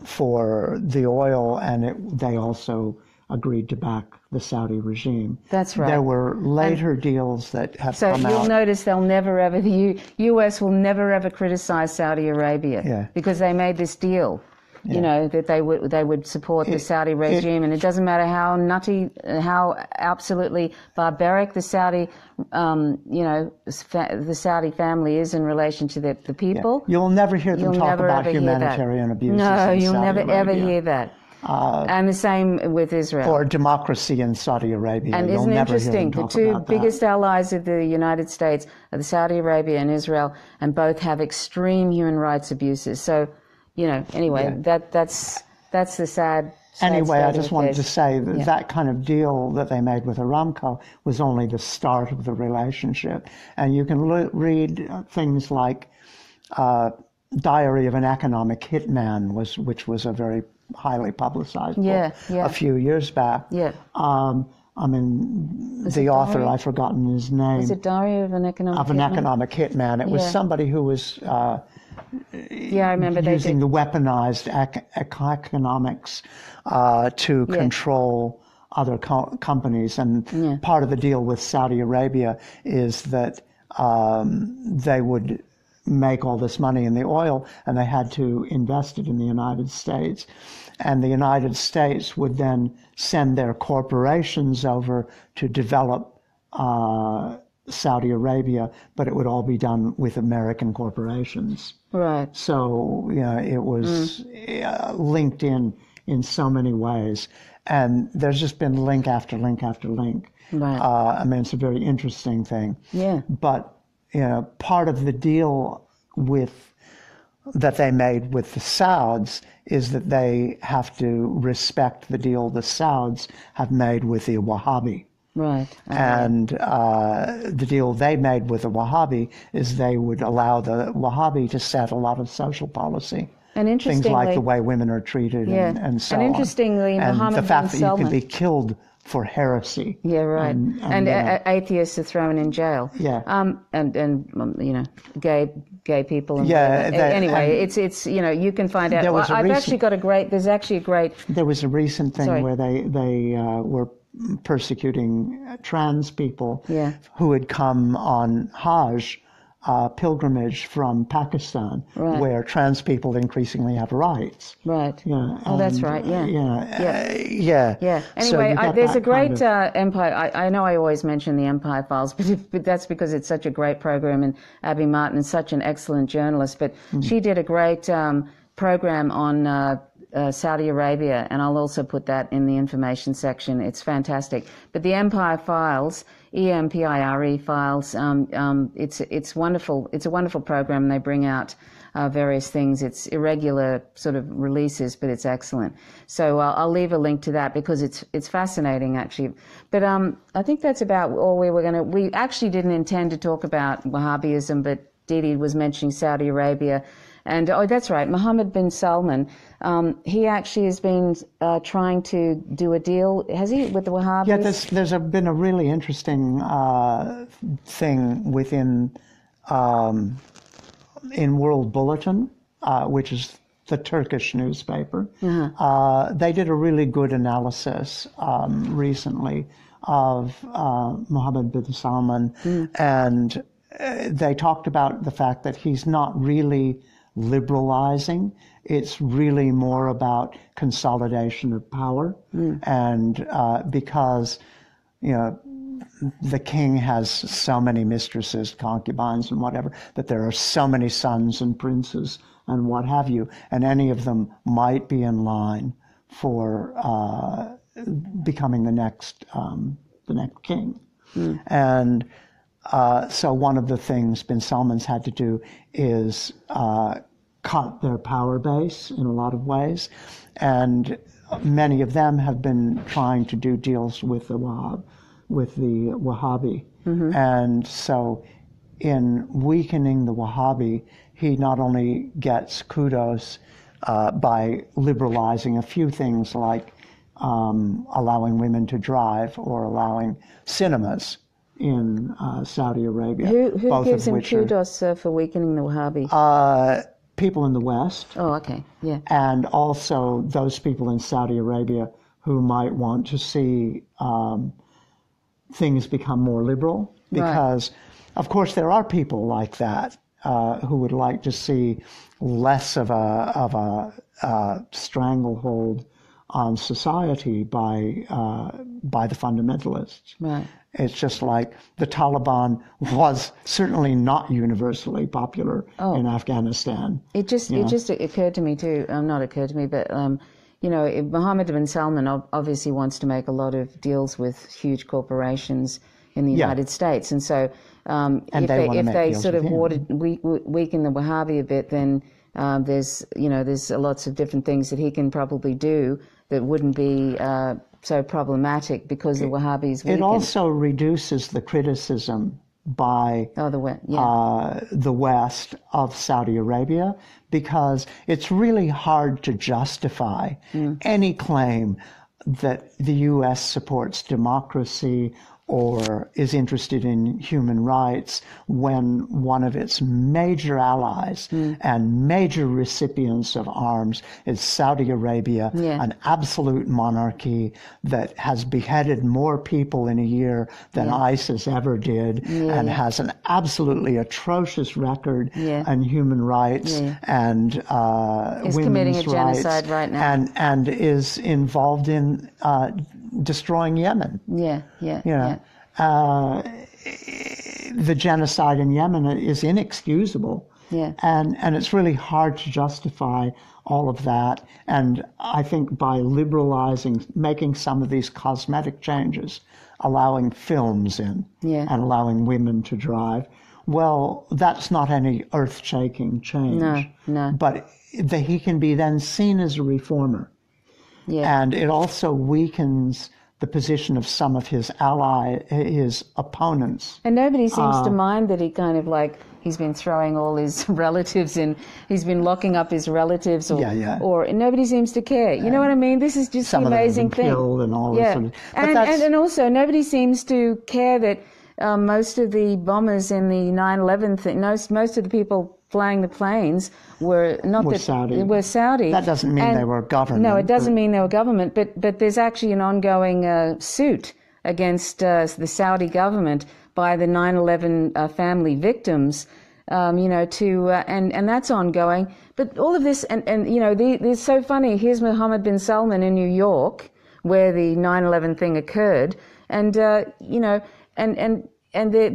for the oil, and they also agreed to back the Saudi regime. That's right. There were later deals that have come out. So you'll notice the U.S. will never ever criticize Saudi Arabia because they made this deal, that they would support the Saudi regime, and it doesn't matter how nutty, how absolutely barbaric the Saudi, the Saudi family is in relation to the people. Yeah. You'll never hear them talk about humanitarian abuses. No, in you'll Saudi never Arabia. ever hear that. And the same with Israel. Or democracy in Saudi Arabia. And isn't it interesting? The two biggest allies of the United States are the Saudi Arabia and Israel, and both have extreme human rights abuses. So, anyway, that's the sad. Anyway, I just wanted to say that that kind of deal that they made with Aramco was only the start of the relationship. And you can read things like Diary of an Economic Hitman, which was a very highly publicized book a few years back. Yeah. The author, I've forgotten his name. Was it Diary of an Economic Hitman? Of an Economic Hitman. It was somebody who was I remember using the weaponized economics to control other companies. And part of the deal with Saudi Arabia is that they would make all this money in the oil, and they had to invest it in the United States. And the United States would then send their corporations over to develop Saudi Arabia, but it would all be done with American corporations. Right. So, it was linked in so many ways. And there's just been link after link after link. Right. It's a very interesting thing. Yeah. But, part of the deal that they made with the Sauds is that they have to respect the deal the Sauds have made with the Wahhabi Right. And the deal they made with the Wahhabi is they would allow the Wahhabi to set a lot of social policy. And interestingly, things like the way women are treated and so on. And interestingly, and Mohammed the fact bin that Salman, you can be killed for heresy. Yeah, right. And atheists are thrown in jail. Yeah. And you know, gay people. And anyway, it's you can find out. There's actually a great. There was a recent thing where they were persecuting trans people who had come on Hajj pilgrimage from Pakistan, where trans people increasingly have rights. Right. Yeah. Oh, that's right. Yeah. Yeah. Anyway, So there's a great Empire. I know I always mention the Empire Files, but that's because it's such a great program, and Abby Martin is such an excellent journalist. But she did a great program on Saudi Arabia, and I'll also put that in the information section. It's fantastic. But the Empire Files, EMPIRE files, it's wonderful. It's a wonderful program. They bring out various things. It's irregular sort of releases, but it's excellent. So I'll leave a link to that because it's fascinating actually. But I think that's about all we actually didn't intend to talk about Wahhabism, but Didi was mentioning Saudi Arabia. And, that's right, Mohammed bin Salman, he actually has been trying to do a deal, has he, with the Wahhabis? Yeah, there's been a really interesting thing within in World Bulletin, which is the Turkish newspaper. They did a really good analysis recently of Mohammed bin Salman, and they talked about the fact that he's not really liberalizing. It's really more about consolidation of power. And because, the king has so many mistresses, concubines, and whatever, that there are so many sons and princes and what have you, and any of them might be in line for becoming the next king. And so one of the things bin Salman's had to do is cut their power base in a lot of ways, and many of them have been trying to do deals with the Wahhabi. And so in weakening the Wahhabi, he not only gets kudos by liberalizing a few things like allowing women to drive or allowing cinemas in Saudi Arabia. Who gives him kudos for weakening the Wahhabi? People in the West. Oh, okay, yeah. And also those people in Saudi Arabia who might want to see things become more liberal. Because, of course, there are people like that who would like to see less of a stranglehold on society by the fundamentalists. Right. It's just like the Taliban was certainly not universally popular in Afghanistan. It just occurred to me too. Not occurred to me, but Mohammed bin Salman obviously wants to make a lot of deals with huge corporations in the United States, and so if they sort of weaken the Wahhabi a bit, then there's lots of different things that he can probably do that wouldn't be so problematic because the Wahhabis weaken. It also reduces the criticism by the West of Saudi Arabia, because it's really hard to justify any claim that the U.S. supports democracy or is interested in human rights when one of its major allies and major recipients of arms is Saudi Arabia, an absolute monarchy that has beheaded more people in a year than ISIS ever did, and has an absolutely atrocious record on human rights and is women's committing a rights, genocide right now, and is involved in destroying Yemen. The genocide in Yemen is inexcusable. And it's really hard to justify all of that. And I think by liberalizing, making some of these cosmetic changes, allowing films in and allowing women to drive, well, that's not any earth-shaking change. No. But he can be then seen as a reformer. And it also weakens the position of some of his his opponents. And nobody seems to mind that he kind of like, he's been throwing all his relatives in, he's been locking up his relatives, or nobody seems to care. You know what I mean? This is just the amazing thing. Killed and all this sort of, and also nobody seems to care that most of the bombers in the 9/11 thing, most of the people flying the planes were Saudi. Were Saudi. That doesn't mean they were government. No, it doesn't mean they were government, but there's actually an ongoing suit against the Saudi government by the 9/11 family victims, and that's ongoing. But all of this, and it's so funny. Here's Mohammed bin Salman in New York, where the 9/11 thing occurred, and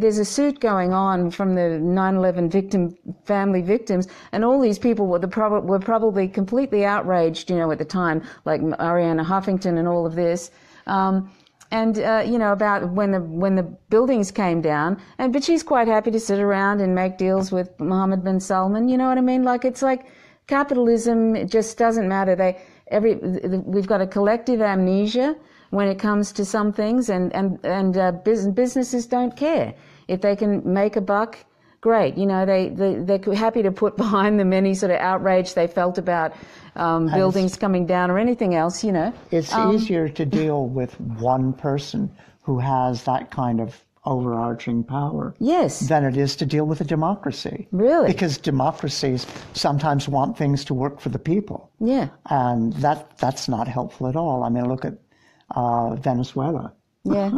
there's a suit going on from the 9/11 family victims, and all these people were probably completely outraged, at the time, like Arianna Huffington and all of this. About when the buildings came down, but she's quite happy to sit around and make deals with Mohammed bin Salman. You know what I mean? Like, it's like capitalism. It just doesn't matter. We've got a collective amnesia when it comes to some things, and businesses don't care if they can make a buck. Great, they're happy to put behind them any sort of outrage they felt about buildings coming down or anything else. It's easier to deal with one person who has that kind of overarching power, than it is to deal with a democracy. Really? Because democracies sometimes want things to work for the people. Yeah. And that's not helpful at all. I mean, look at Venezuela. Yeah.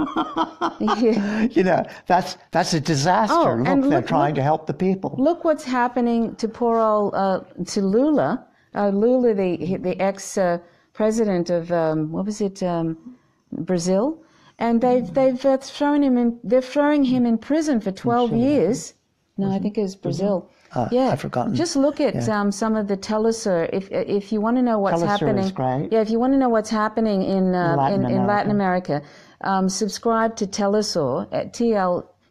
That's a disaster. They're trying to help the people. Look what's happening to poor old to Lula. Lula, the ex-president of Brazil, and they've thrown him in. They're throwing him in prison for 12 years. No, I think it was Brazil. I've forgotten. Just look at some of the Telesur. If you want to know what's happening, is great. if you want to know what's happening in Latin America, subscribe to Telesur at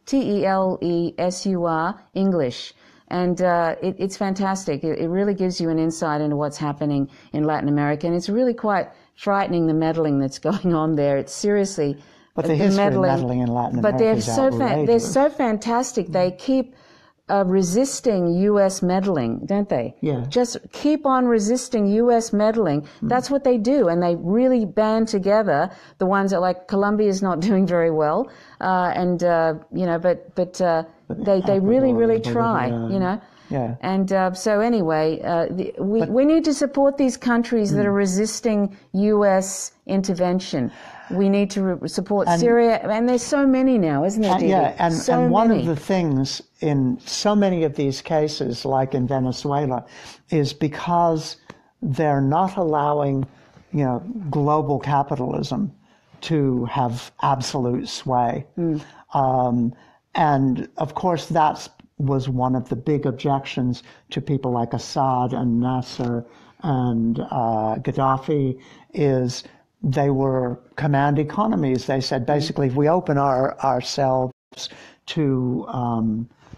TELESUR English, and it's fantastic. It really gives you an insight into what's happening in Latin America, and it's really quite frightening, the meddling that's going on there. It's seriously. But the history of meddling in Latin America is outrageous. They're so fantastic. They keep resisting U.S. meddling, don't they? Yeah. Just keep on resisting U.S. meddling. That's what they do, and they really band together. The ones that, like, Colombia's not doing very well, but they really try, Yeah. And so anyway, we need to support these countries that are resisting U.S. intervention. We need to support Syria, and there's so many now, isn't there, Dee? And one of the things in so many of these cases, like in Venezuela, is because they're not allowing, global capitalism to have absolute sway. And of course, that was one of the big objections to people like Assad and Nasser and Gaddafi, is they were command economies. They said, basically, if we open ourselves to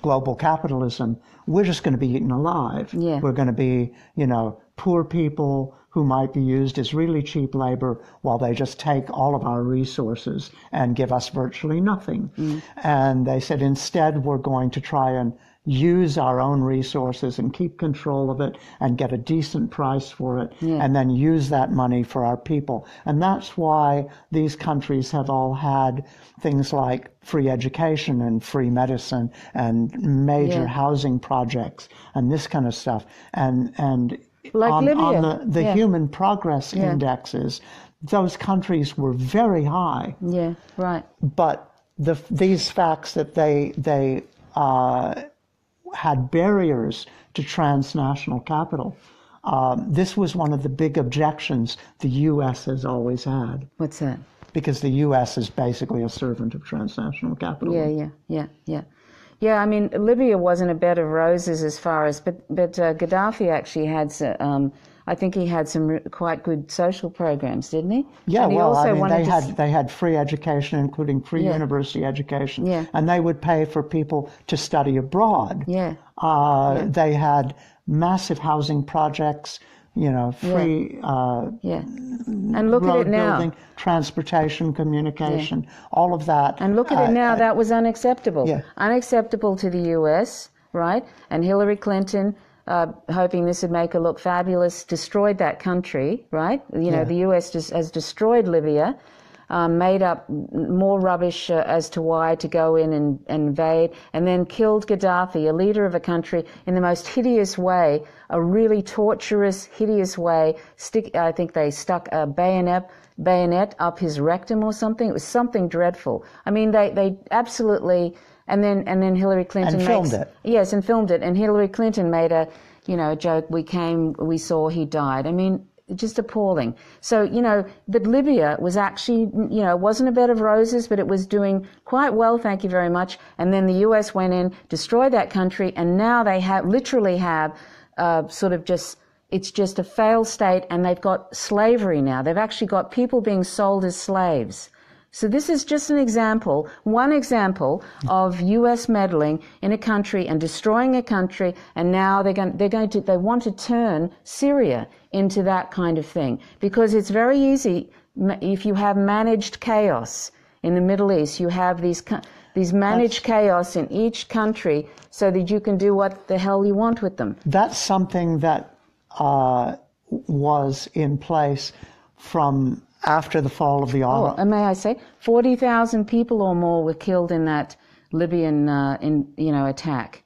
global capitalism, we're just going to be eaten alive. Yeah. We're going to be, poor people who might be used as really cheap labor while they just take all of our resources and give us virtually nothing. And they said, instead, we're going to try and use our own resources and keep control of it and get a decent price for it, and then use that money for our people. And that's why these countries have all had things like free education and free medicine and major housing projects and this kind of stuff. And like on Libya. human progress indexes, those countries were very high. Yeah, right. But these facts that they had barriers to transnational capital. This was one of the big objections the U.S. has always had. What's that? Because the U.S. is basically a servant of transnational capitalism. Yeah, I mean, Libya wasn't a bed of roses as far as, but Gaddafi actually had, I think he had some quite good social programs, didn't he? Yeah, and he well, also they had free education, including free university education. Yeah. And they would pay for people to study abroad. Yeah. They had massive housing projects, free And look at road it now. building, transportation, communication, all of that. And look at it now. That was unacceptable. Yeah. Unacceptable to the U.S., right? And Hillary Clinton, hoping this would make her look fabulous, destroyed that country, right? You know, the U.S. has destroyed Libya, made up more rubbish as to why to go in and invade, and then killed Gaddafi, a leader of a country, in the most hideous way, a really torturous, hideous way. I think they stuck a bayonet up his rectum or something. It was something dreadful. I mean, they absolutely... And then Hillary Clinton filmed it. Yes, and filmed it. And Hillary Clinton made a joke. We saw, he died. I mean, just appalling. So, but Libya was actually, wasn't a bed of roses, but it was doing quite well, thank you very much. And then the U.S. went in, destroyed that country, and now they literally have it's just a failed state, and they've got slavery now. They've actually got people being sold as slaves. So this is just one example of U.S. meddling in a country and destroying a country, and now they want to turn Syria into that kind of thing, because it's very easy if you have managed chaos in the Middle East. You have these managed chaos in each country, so that you can do what the hell you want with them. That's something that was in place from after the fall of the Ottoman. And may I say, 40,000 people or more were killed in that Libyan, attack.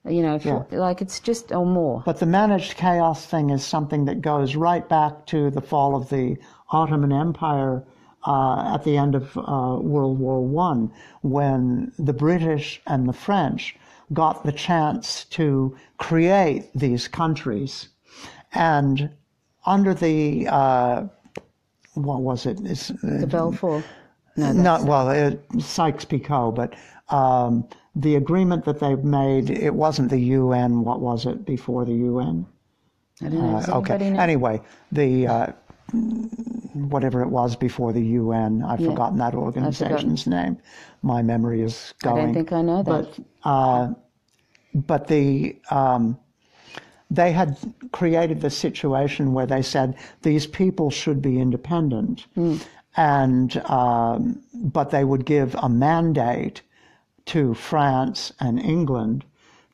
It's just, or more. But the managed chaos thing is something that goes right back to the fall of the Ottoman Empire at the end of World War I, when the British and the French got the chance to create these countries. And under the what was it? The Balfour. Sykes-Picot, but the agreement that they made, it wasn't the UN. What was it before the UN? I don't know. Okay. Anyway, the whatever it was before the UN, I've forgotten that organization's name. My memory is going. I don't think I know that. But they had created the situation where they said these people should be independent, and but they would give a mandate to France and England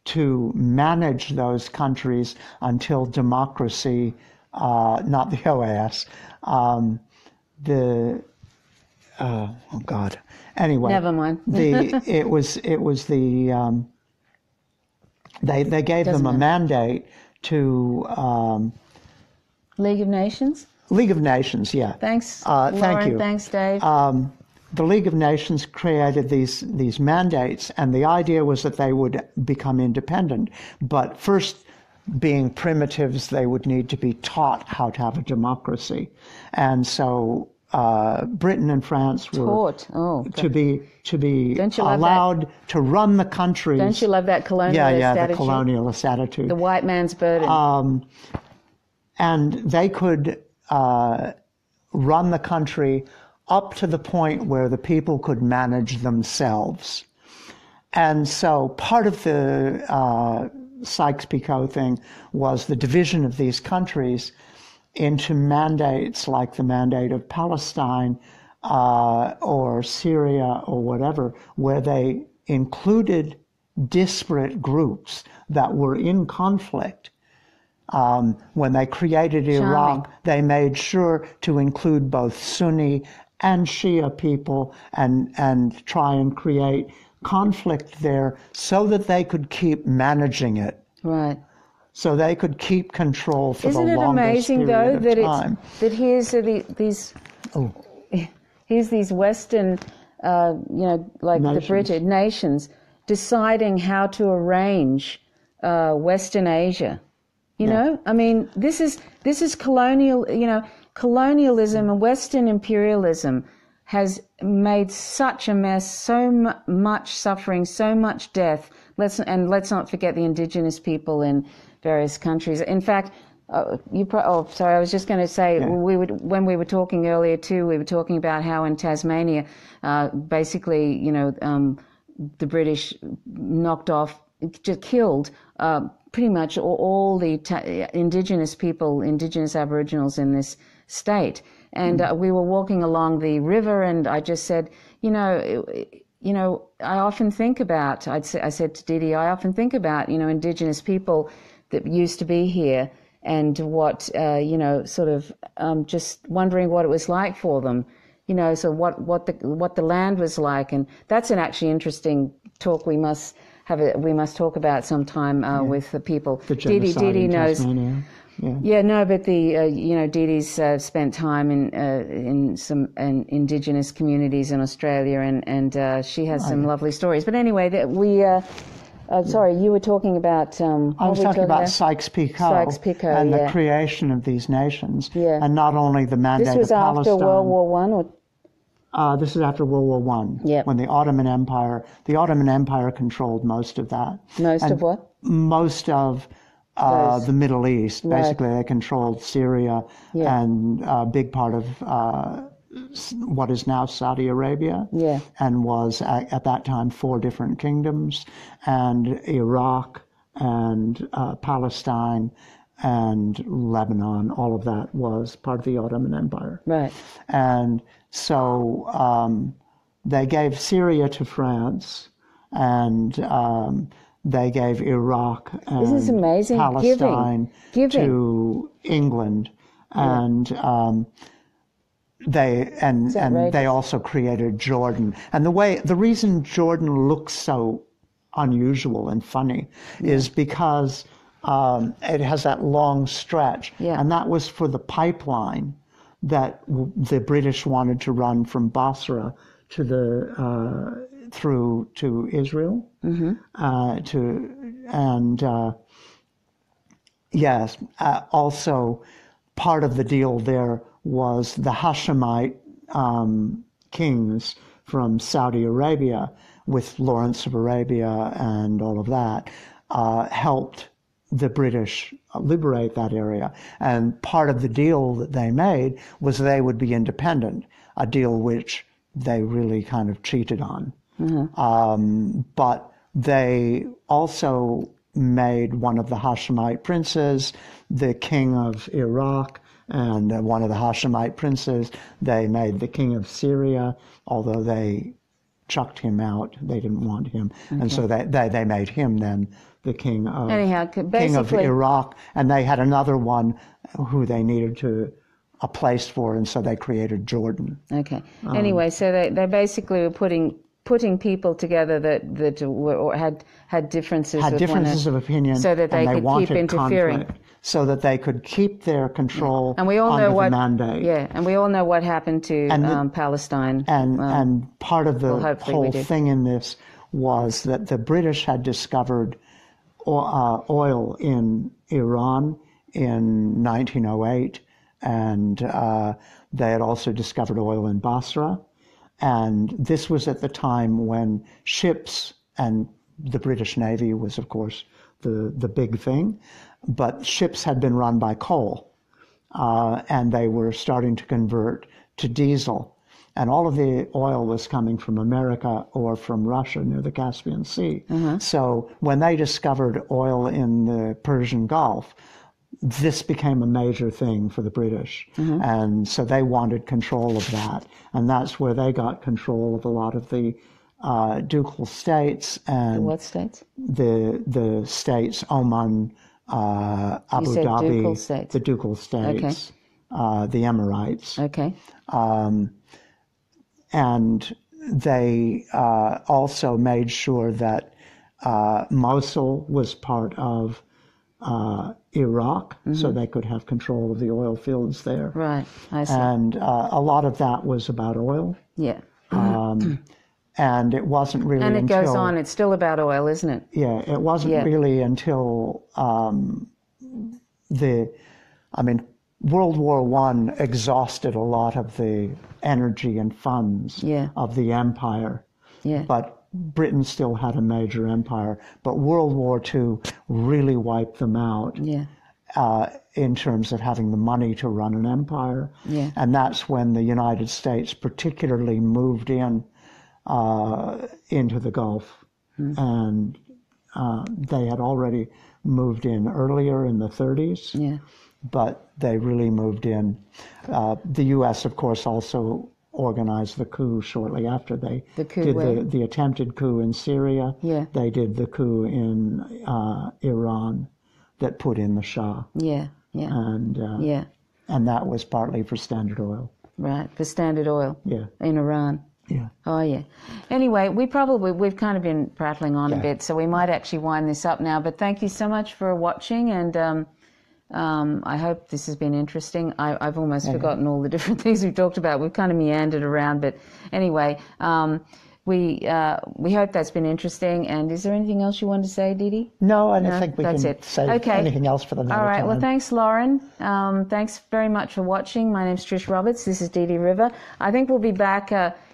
to manage those countries until democracy, not the OAS, Anyway, never mind. It was the they gave them a mandate to League of Nations. League of Nations, yeah. Thanks, thank you. Thanks, Dave. The League of Nations created these mandates, and the idea was that they would become independent. But first, being primitives, they would need to be taught how to have a democracy. And so Britain and France were to be allowed to run the countries. Don't you love that colonialist attitude? The colonialist attitude. The white man's burden. And they could run the country up to the point where the people could manage themselves. And so part of the Sykes-Picot thing was the division of these countries into mandates like the mandate of Palestine or Syria or whatever, where they included disparate groups that were in conflict. When they created Iraq, they made sure to include both Sunni and Shia people and try and create conflict there so that they could keep managing it. Right. So they could keep control for the longest period of time. Isn't it amazing, though, that here's these Western, like nations. The British nations, deciding how to arrange Western Asia. You know, I mean, this is colonial. Colonialism and Western imperialism has made such a mess, so much suffering, so much death. Let's not forget the indigenous people in various countries. In fact, I was just going to say, when we were talking earlier too, we were talking about how in Tasmania, basically, the British knocked off, just killed pretty much all the indigenous people, indigenous Aboriginals in this state. And we were walking along the river, and I just said, I often think about, I said to Didi, I often think about, Indigenous people that used to be here, and what, sort of just wondering what it was like for them, so what the land was like. And that's an actually interesting talk we must talk about sometime with the people. The genocide Didi in knows. Tasmania. Yeah, no, but Didi's spent time in some Indigenous communities in Australia, and she has some lovely stories. But anyway, sorry, you were talking about. I was talking about Sykes-Picot and the creation of these nations, and not only the mandate of Palestine. This was after World War One, or this is after World War One. When the Ottoman Empire controlled most of that. Of what? Most of the Middle East. Right. Basically, they controlled Syria and a big part of what is now Saudi Arabia, and was at that time 4 different kingdoms, and Iraq and Palestine and Lebanon. All of that was part of the Ottoman Empire. Right. And so they gave Syria to France, and they gave Iraq and this is amazing. Palestine Giving. to England, and they also created Jordan. And the reason Jordan looks so unusual and funny is because it has that long stretch, and that was for the pipeline that the British wanted to run from Basra to through to Israel, also part of the deal there was the Hashemite kings from Saudi Arabia, with Lawrence of Arabia and all of that, helped the British liberate that area. And part of the deal that they made was they would be independent, a deal which they really kind of cheated on. But they also made one of the Hashemite princes the king of Iraq, and one of the Hashemite princes they made the king of Syria, although they chucked him out. They didn't want him. And so they made him then the king of, king of Iraq, and they had another one who they needed a place for, and so they created Jordan. Okay. Anyway, so they basically were putting people together that were, or had differences of opinion, so that they could keep interfering, conflict, so that they could keep their control and we all under know the mandate. Yeah, and we all know what happened to Palestine. And part of the whole thing in this was that the British had discovered oil in Iran in 1908, and they had also discovered oil in Basra. And this was at the time when ships, and the British Navy was, of course, the big thing, but ships had been run by coal, and they were starting to convert to diesel. And all of the oil was coming from America or from Russia near the Caspian Sea. So when they discovered oil in the Persian Gulf, this became a major thing for the British. And so they wanted control of that. And that's where they got control of a lot of the ducal states. And what states? The states, Oman, Abu Dhabi, ducal states. The ducal states, the Emirates. Okay. And they also made sure that Mosul was part of Iraq, so they could have control of the oil fields there. Right, I see. And a lot of that was about oil. Yeah. And it wasn't really and it until... goes on, it's still about oil, isn't it? Yeah, it wasn't really until World War I exhausted a lot of the energy and funds of the empire. Yeah. But Britain still had a major empire. But World War II really wiped them out in terms of having the money to run an empire. Yeah. And that's when the United States particularly moved into the Gulf. And they had already moved in earlier in the 30s. Yeah. but they really moved in. The U.S., of course, also organized the coup shortly after they did the attempted coup in Syria. Yeah. They did the coup in Iran that put in the Shah. Yeah, yeah. And that was partly for Standard Oil. Right, for Standard Oil. Yeah. In Iran. Yeah. Oh, yeah. Anyway, we've kind of been prattling on a bit, so we might actually wind this up now. But thank you so much for watching, and I hope this has been interesting. I've almost forgotten all the different things we've talked about. We've kind of meandered around, but anyway, we hope that's been interesting. And is there anything else you want to say, Dee Dee? No, I don't think we can say anything else for the night. All right. Time. Well, thanks, Lauren. Thanks very much for watching. My name's Trish Roberts. This is Dee Dee River. I think we'll be back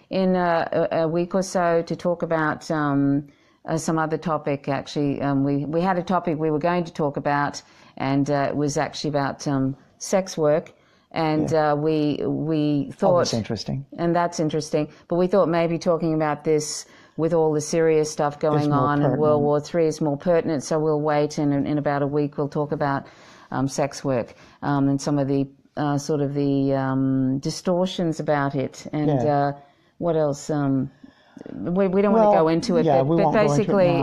in a week or so to talk about some other topic. Actually, we had a topic we were going to talk about, and it was actually about sex work. And we thought... that's interesting. And that's interesting. But we thought maybe talking about this with all the serious stuff going on in World War III is more pertinent, so we'll wait, and in about a week we'll talk about sex work and some of the sort of the distortions about it. And what else... we don't want to go into it, but basically,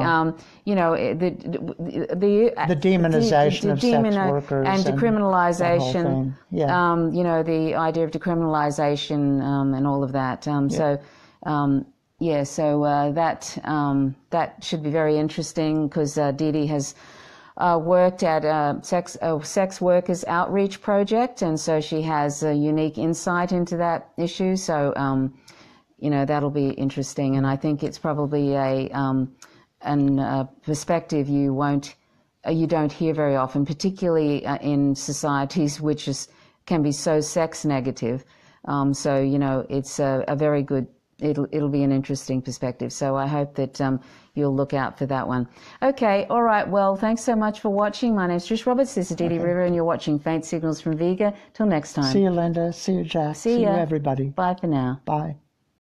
you know, the demonization of sex workers and decriminalization, you know, the idea of decriminalization and all of that. So that should be very interesting, because Dee Dee has worked at a sex workers outreach project, and so she has a unique insight into that issue. So you know, that'll be interesting, and I think it's probably a perspective you don't hear very often, particularly in societies which can be so sex negative. So you know, it's a very good. It'll be an interesting perspective. So I hope that you'll look out for that one. Okay, all right. Well, thanks so much for watching. My name's Trish Roberts. This is Dee Dee River, and you're watching Faint Signals from Vega. Till next time. See you, Linda. See you, Jack. See you, everybody. Bye for now. Bye.